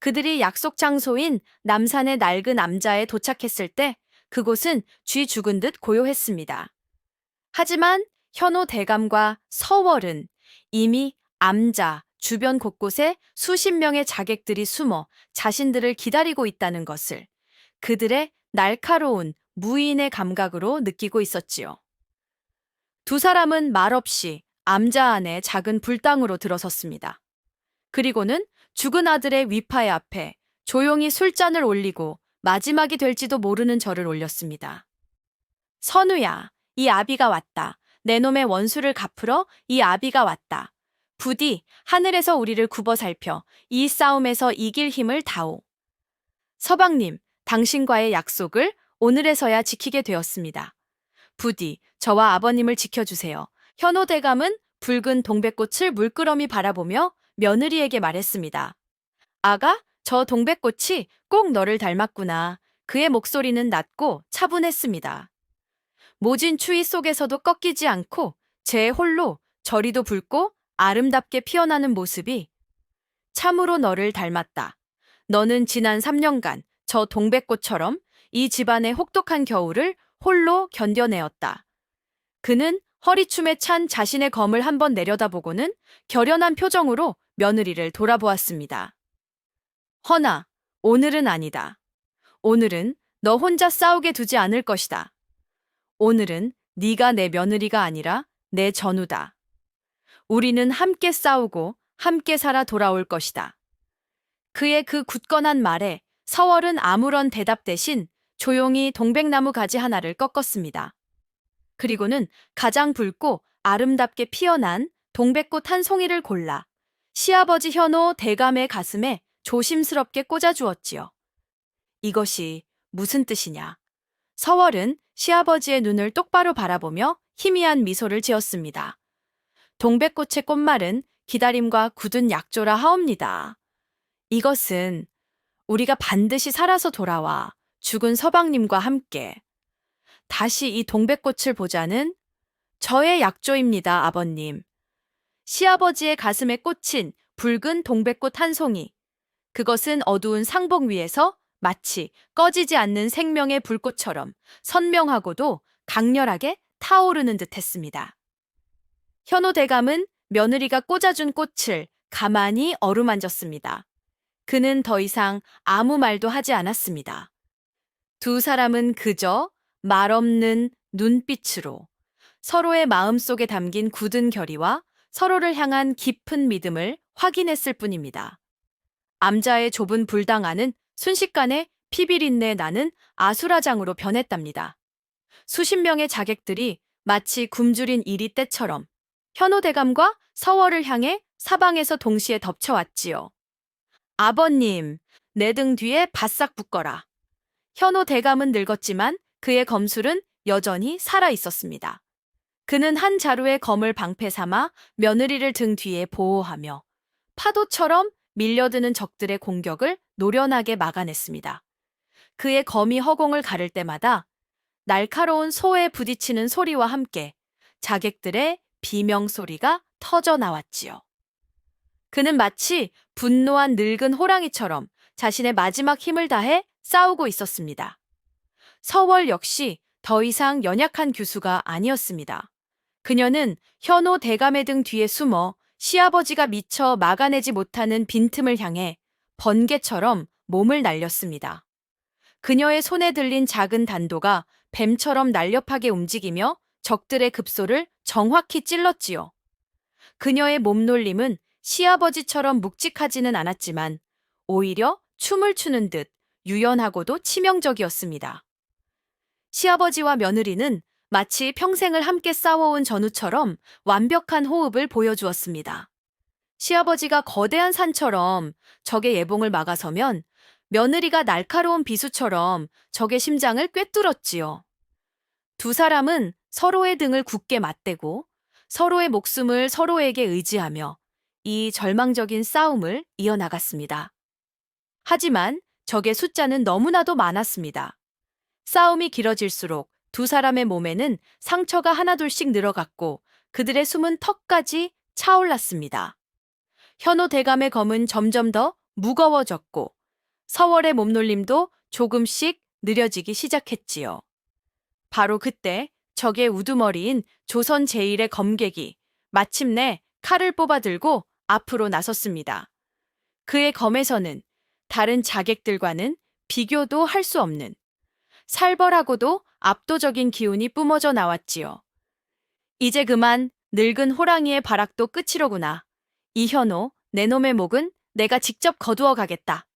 그들이 약속 장소인 남산의 낡은 암자에 도착했을 때 그곳은 쥐 죽은 듯 고요했습니다. 하지만 현호 대감과 서월은 이미 암자 주변 곳곳에 수십 명의 자객들이 숨어 자신들을 기다리고 있다는 것을 그들의 날카로운 무인의 감각으로 느끼고 있었지요. 두 사람은 말없이 암자 안에 작은 불당으로 들어섰습니다. 그리고는 죽은 아들의 위파의 앞에 조용히 술잔을 올리고 마지막이 될지도 모르는 절을 올렸습니다. 선우야, 이 아비가 왔다. 내 놈의 원수를 갚으러 이 아비가 왔다. 부디 하늘에서 우리를 굽어 살펴 이 싸움에서 이길 힘을 다오. 서방님, 당신과의 약속을 오늘에서야 지키게 되었습니다. 부디 저와 아버님을 지켜주세요. 현호 대감은 붉은 동백꽃을 물끄러미 바라보며 며느리에게 말했습니다. 아가, 저 동백꽃이 꼭 너를 닮았구나. 그의 목소리는 낮고 차분했습니다. 모진 추위 속에서도 꺾이지 않고 제 홀로 저리도 붉고 아름답게 피어나는 모습이 참으로 너를 닮았다. 너는 지난 3년간 저 동백꽃처럼 이 집안의 혹독한 겨울을 홀로 견뎌내었다. 그는 허리춤에 찬 자신의 검을 한번 내려다보고는 결연한 표정으로 며느리를 돌아보았습니다. 허나, 오늘은 아니다. 오늘은 너 혼자 싸우게 두지 않을 것이다. 오늘은 네가 내 며느리가 아니라 내 전우다. 우리는 함께 싸우고 함께 살아 돌아올 것이다. 그의 그 굳건한 말에 서월은 아무런 대답 대신 조용히 동백나무 가지 하나를 꺾었습니다. 그리고는 가장 붉고 아름답게 피어난 동백꽃 한 송이를 골라 시아버지 현호 대감의 가슴에 조심스럽게 꽂아주었지요. 이것이 무슨 뜻이냐? 서월은 시아버지의 눈을 똑바로 바라보며 희미한 미소를 지었습니다. 동백꽃의 꽃말은 기다림과 굳은 약조라 하옵니다. 이것은 우리가 반드시 살아서 돌아와 죽은 서방님과 함께 다시 이 동백꽃을 보자는 저의 약조입니다, 아버님. 시아버지의 가슴에 꽂힌 붉은 동백꽃 한 송이. 그것은 어두운 상봉 위에서 마치 꺼지지 않는 생명의 불꽃처럼 선명하고도 강렬하게 타오르는 듯 했습니다. 현호 대감은 며느리가 꽂아준 꽃을 가만히 어루만졌습니다. 그는 더 이상 아무 말도 하지 않았습니다. 두 사람은 그저 말없는 눈빛으로 서로의 마음속에 담긴 굳은 결의와 서로를 향한 깊은 믿음을 확인했을 뿐입니다. 암자의 좁은 불당 안은 순식간에 피비린내 나는 아수라장으로 변했답니다. 수십 명의 자객들이 마치 굶주린 이리떼처럼 현호 대감과 서월을 향해 사방에서 동시에 덮쳐왔지요. 아버님, 내 등 뒤에 바싹 붙거라. 현호 대감은 늙었지만 그의 검술은 여전히 살아 있었습니다. 그는 한 자루의 검을 방패 삼아 며느리를 등 뒤에 보호하며 파도처럼 밀려드는 적들의 공격을 노련하게 막아냈습니다. 그의 검이 허공을 가를 때마다 날카로운 소에 부딪히는 소리와 함께 자객들의 비명 소리가 터져 나왔지요. 그는 마치 분노한 늙은 호랑이처럼 자신의 마지막 힘을 다해 싸우고 있었습니다. 서월 역시 더 이상 연약한 교수가 아니었습니다. 그녀는 현호 대감의 등 뒤에 숨어 시아버지가 미처 막아내지 못하는 빈틈을 향해 번개처럼 몸을 날렸습니다. 그녀의 손에 들린 작은 단도가 뱀처럼 날렵하게 움직이며 적들의 급소를 정확히 찔렀지요. 그녀의 몸놀림은 시아버지처럼 묵직하지는 않았지만 오히려 춤을 추는 듯 유연하고도 치명적이었습니다. 시아버지와 며느리는 마치 평생을 함께 싸워온 전우처럼 완벽한 호흡을 보여주었습니다. 시아버지가 거대한 산처럼 적의 예봉을 막아서면 며느리가 날카로운 비수처럼 적의 심장을 꿰뚫었지요. 두 사람은 서로의 등을 굳게 맞대고 서로의 목숨을 서로에게 의지하며 이 절망적인 싸움을 이어나갔습니다. 하지만 적의 숫자는 너무나도 많았습니다. 싸움이 길어질수록 두 사람의 몸에는 상처가 하나둘씩 늘어갔고 그들의 숨은 턱까지 차올랐습니다. 현호 대감의 검은 점점 더 무거워졌고 서월의 몸놀림도 조금씩 느려지기 시작했지요. 바로 그때 적의 우두머리인 조선 제1의 검객이 마침내 칼을 뽑아들고 앞으로 나섰습니다. 그의 검에서는 다른 자객들과는 비교도 할 수 없는 살벌하고도 압도적인 기운이 뿜어져 나왔지요. 이제 그만 늙은 호랑이의 발악도 끝이로구나. 이현호, 내 놈의 목은 내가 직접 거두어 가겠다.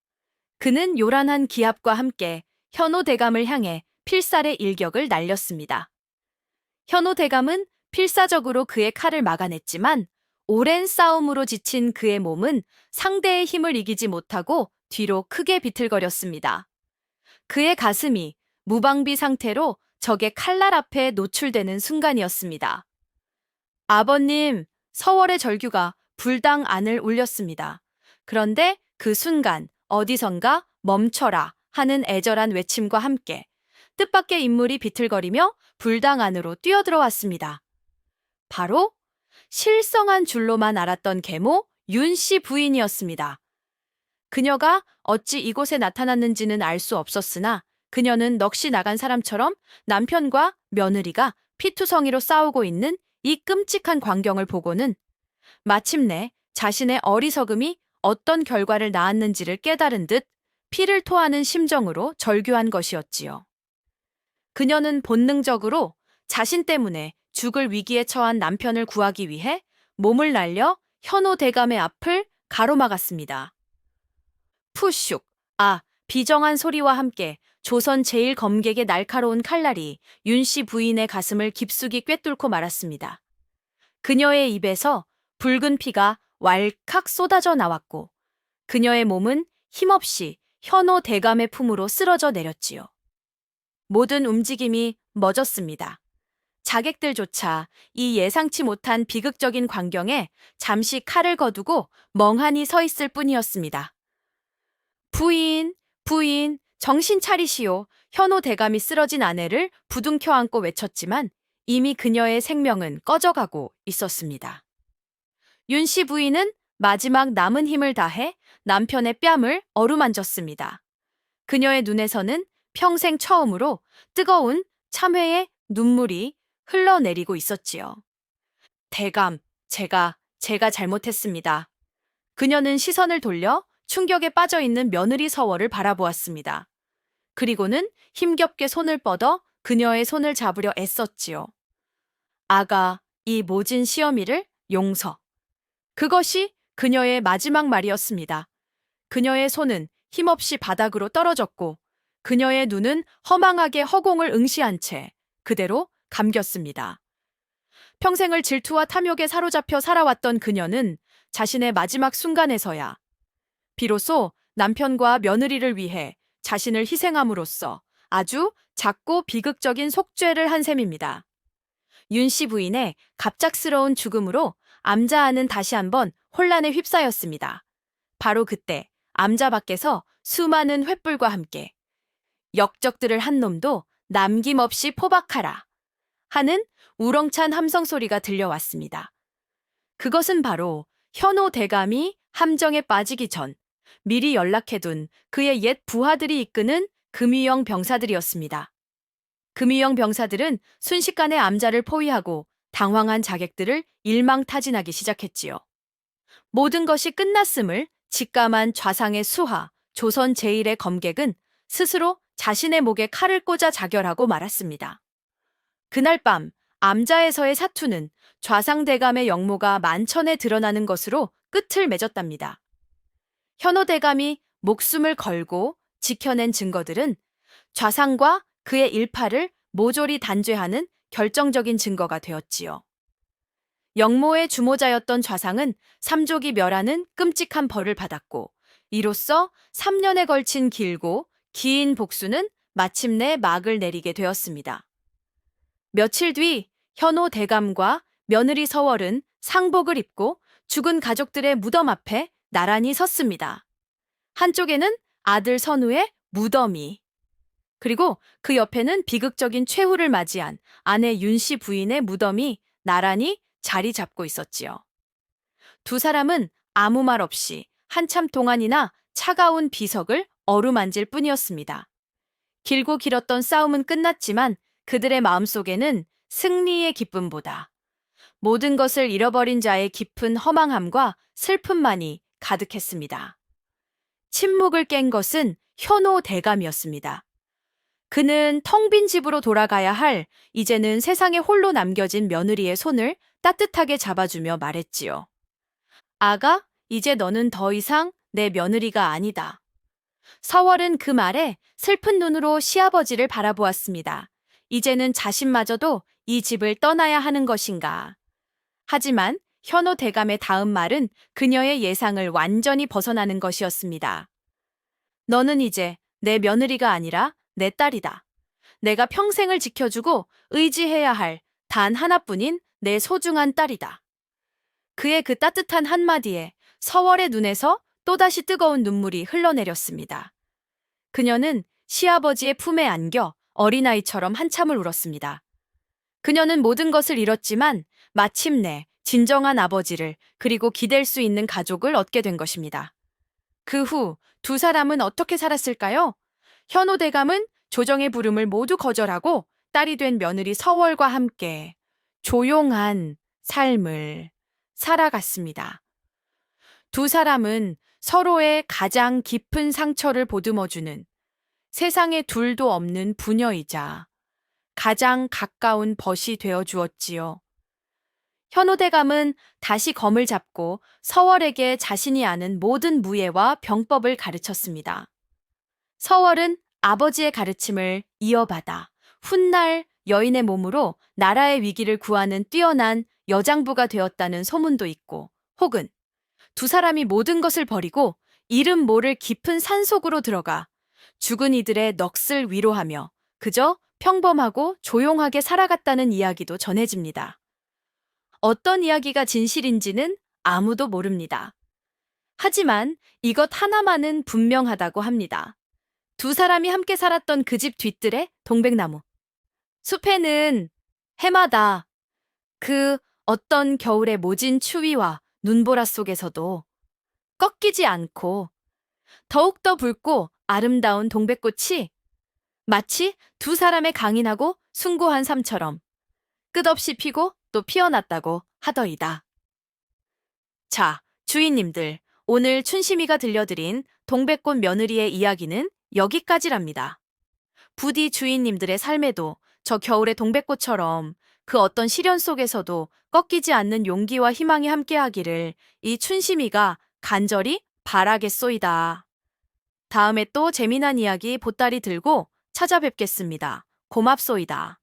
그는 요란한 기합과 함께 현호 대감을 향해 필살의 일격을 날렸습니다. 현호 대감은 필사적으로 그의 칼을 막아냈지만 오랜 싸움으로 지친 그의 몸은 상대의 힘을 이기지 못하고 뒤로 크게 비틀거렸습니다. 그의 가슴이 무방비 상태로 적의 칼날 앞에 노출되는 순간이었습니다. 아버님, 서월의 절규가 불당 안을 울렸습니다. 그런데 그 순간 어디선가 멈춰라 하는 애절한 외침과 함께 뜻밖의 인물이 비틀거리며 불당 안으로 뛰어들어왔습니다. 바로 실성한 줄로만 알았던 계모 윤씨 부인이었습니다. 그녀가 어찌 이곳에 나타났는지는 알 수 없었으나 그녀는 넋이 나간 사람처럼 남편과 며느리가 피투성이로 싸우고 있는 이 끔찍한 광경을 보고는 마침내 자신의 어리석음이 어떤 결과를 낳았는지를 깨달은 듯 피를 토하는 심정으로 절규한 것이었지요. 그녀는 본능적으로 자신 때문에 죽을 위기에 처한 남편을 구하기 위해 몸을 날려 현호 대감의 앞을 가로막았습니다. 푸슉! 비정한 소리와 함께 조선 제1검객의 날카로운 칼날이 윤씨 부인의 가슴을 깊숙이 꿰뚫고 말았습니다. 그녀의 입에서 붉은 피가 왈칵 쏟아져 나왔고 그녀의 몸은 힘없이 현호 대감의 품으로 쓰러져 내렸지요. 모든 움직임이 멎었습니다. 자객들조차 이 예상치 못한 비극적인 광경에 잠시 칼을 거두고 멍하니 서 있을 뿐이었습니다. 부인, 정신 차리시오. 현호 대감이 쓰러진 아내를 부둥켜 안고 외쳤지만 이미 그녀의 생명은 꺼져가고 있었습니다. 윤씨 부인은 마지막 남은 힘을 다해 남편의 뺨을 어루만졌습니다. 그녀의 눈에서는 평생 처음으로 뜨거운 참회의 눈물이 흘러내리고 있었지요. 대감, 제가 잘못했습니다. 그녀는 시선을 돌려 충격에 빠져 있는 며느리 서월을 바라보았습니다. 그리고는 힘겹게 손을 뻗어 그녀의 손을 잡으려 애썼지요. 아가, 이 모진 시어미를 용서. 그것이 그녀의 마지막 말이었습니다. 그녀의 손은 힘없이 바닥으로 떨어졌고 그녀의 눈은 허망하게 허공을 응시한 채 그대로 감겼습니다. 평생을 질투와 탐욕에 사로잡혀 살아왔던 그녀는 자신의 마지막 순간에서야 비로소 남편과 며느리를 위해 자신을 희생함으로써 아주 작고 비극적인 속죄를 한 셈입니다. 윤 씨 부인의 갑작스러운 죽음으로 암자아는 다시 한번 혼란에 휩싸였습니다. 바로 그때 암자 밖에서 수많은 횃불과 함께 역적들을 한 놈도 남김없이 포박하라 하는 우렁찬 함성 소리가 들려왔습니다. 그것은 바로 현호 대감이 함정에 빠지기 전 미리 연락해둔 그의 옛 부하들이 이끄는 금유영 병사들이었습니다. 금유영 병사들은 순식간에 암자를 포위하고 당황한 자객들을 일망타진하기 시작했지요. 모든 것이 끝났음을 직감한 좌상의 수하, 조선 제1의 검객은 스스로 자신의 목에 칼을 꽂아 자결하고 말았습니다. 그날 밤 암자에서의 사투는 좌상대감의 역모가 만천에 드러나는 것으로 끝을 맺었답니다. 현호대감이 목숨을 걸고 지켜낸 증거들은 좌상과 그의 일파를 모조리 단죄하는 결정적인 증거가 되었지요. 역모의 주모자였던 좌상은 삼족이 멸하는 끔찍한 벌을 받았고 이로써 3년에 걸친 길고 긴 복수는 마침내 막을 내리게 되었습니다. 며칠 뒤 현호 대감과 며느리 서월은 상복을 입고 죽은 가족들의 무덤 앞에 나란히 섰습니다. 한쪽에는 아들 선우의 무덤이, 그리고 그 옆에는 비극적인 최후를 맞이한 아내 윤 씨 부인의 무덤이 나란히 자리 잡고 있었지요. 두 사람은 아무 말 없이 한참 동안이나 차가운 비석을 어루만질 뿐이었습니다. 길고 길었던 싸움은 끝났지만 그들의 마음속에는 승리의 기쁨보다 모든 것을 잃어버린 자의 깊은 허망함과 슬픔만이 가득했습니다. 침묵을 깬 것은 현호 대감이었습니다. 그는 텅 빈 집으로 돌아가야 할 이제는 세상에 홀로 남겨진 며느리의 손을 따뜻하게 잡아주며 말했지요. 아가, 이제 너는 더 이상 내 며느리가 아니다. 서월은 그 말에 슬픈 눈으로 시아버지를 바라보았습니다. 이제는 자신마저도 이 집을 떠나야 하는 것인가. 하지만 현호 대감의 다음 말은 그녀의 예상을 완전히 벗어나는 것이었습니다. 너는 이제 내 며느리가 아니라 내 딸이다. 내가 평생을 지켜주고 의지해야 할 단 하나뿐인 내 소중한 딸이다. 그의 그 따뜻한 한마디에 서월의 눈에서 또다시 뜨거운 눈물이 흘러내렸습니다. 그녀는 시아버지의 품에 안겨 어린아이처럼 한참을 울었습니다. 그녀는 모든 것을 잃었지만 마침내 진정한 아버지를 그리고 기댈 수 있는 가족을 얻게 된 것입니다. 그 후 두 사람은 어떻게 살았을까요? 현호 대감은 조정의 부름을 모두 거절하고 딸이 된 며느리 서월과 함께 조용한 삶을 살아갔습니다. 두 사람은 서로의 가장 깊은 상처를 보듬어주는 세상에 둘도 없는 부녀이자 가장 가까운 벗이 되어 주었지요. 현호 대감은 다시 검을 잡고 서월에게 자신이 아는 모든 무예와 병법을 가르쳤습니다. 서월은 아버지의 가르침을 이어받아 훗날 여인의 몸으로 나라의 위기를 구하는 뛰어난 여장부가 되었다는 소문도 있고, 혹은 두 사람이 모든 것을 버리고 이름 모를 깊은 산속으로 들어가 죽은 이들의 넋을 위로하며 그저 평범하고 조용하게 살아갔다는 이야기도 전해집니다. 어떤 이야기가 진실인지는 아무도 모릅니다. 하지만 이것 하나만은 분명하다고 합니다. 두 사람이 함께 살았던 그 집 뒤뜰의 동백나무. 숲에는 해마다 그 어떤 겨울의 모진 추위와 눈보라 속에서도 꺾이지 않고 더욱더 붉고 아름다운 동백꽃이 마치 두 사람의 강인하고 숭고한 삶처럼 끝없이 피고 또 피어났다고 하더이다. 자, 주인님들, 오늘 춘심이가 들려드린 동백꽃 며느리의 이야기는 여기까지랍니다. 부디 주인님들의 삶에도 저 겨울의 동백꽃처럼 그 어떤 시련 속에서도 꺾이지 않는 용기와 희망이 함께하기를 이 춘심이가 간절히 바라겠소이다. 다음에 또 재미난 이야기 보따리 들고 찾아뵙겠습니다. 고맙소이다.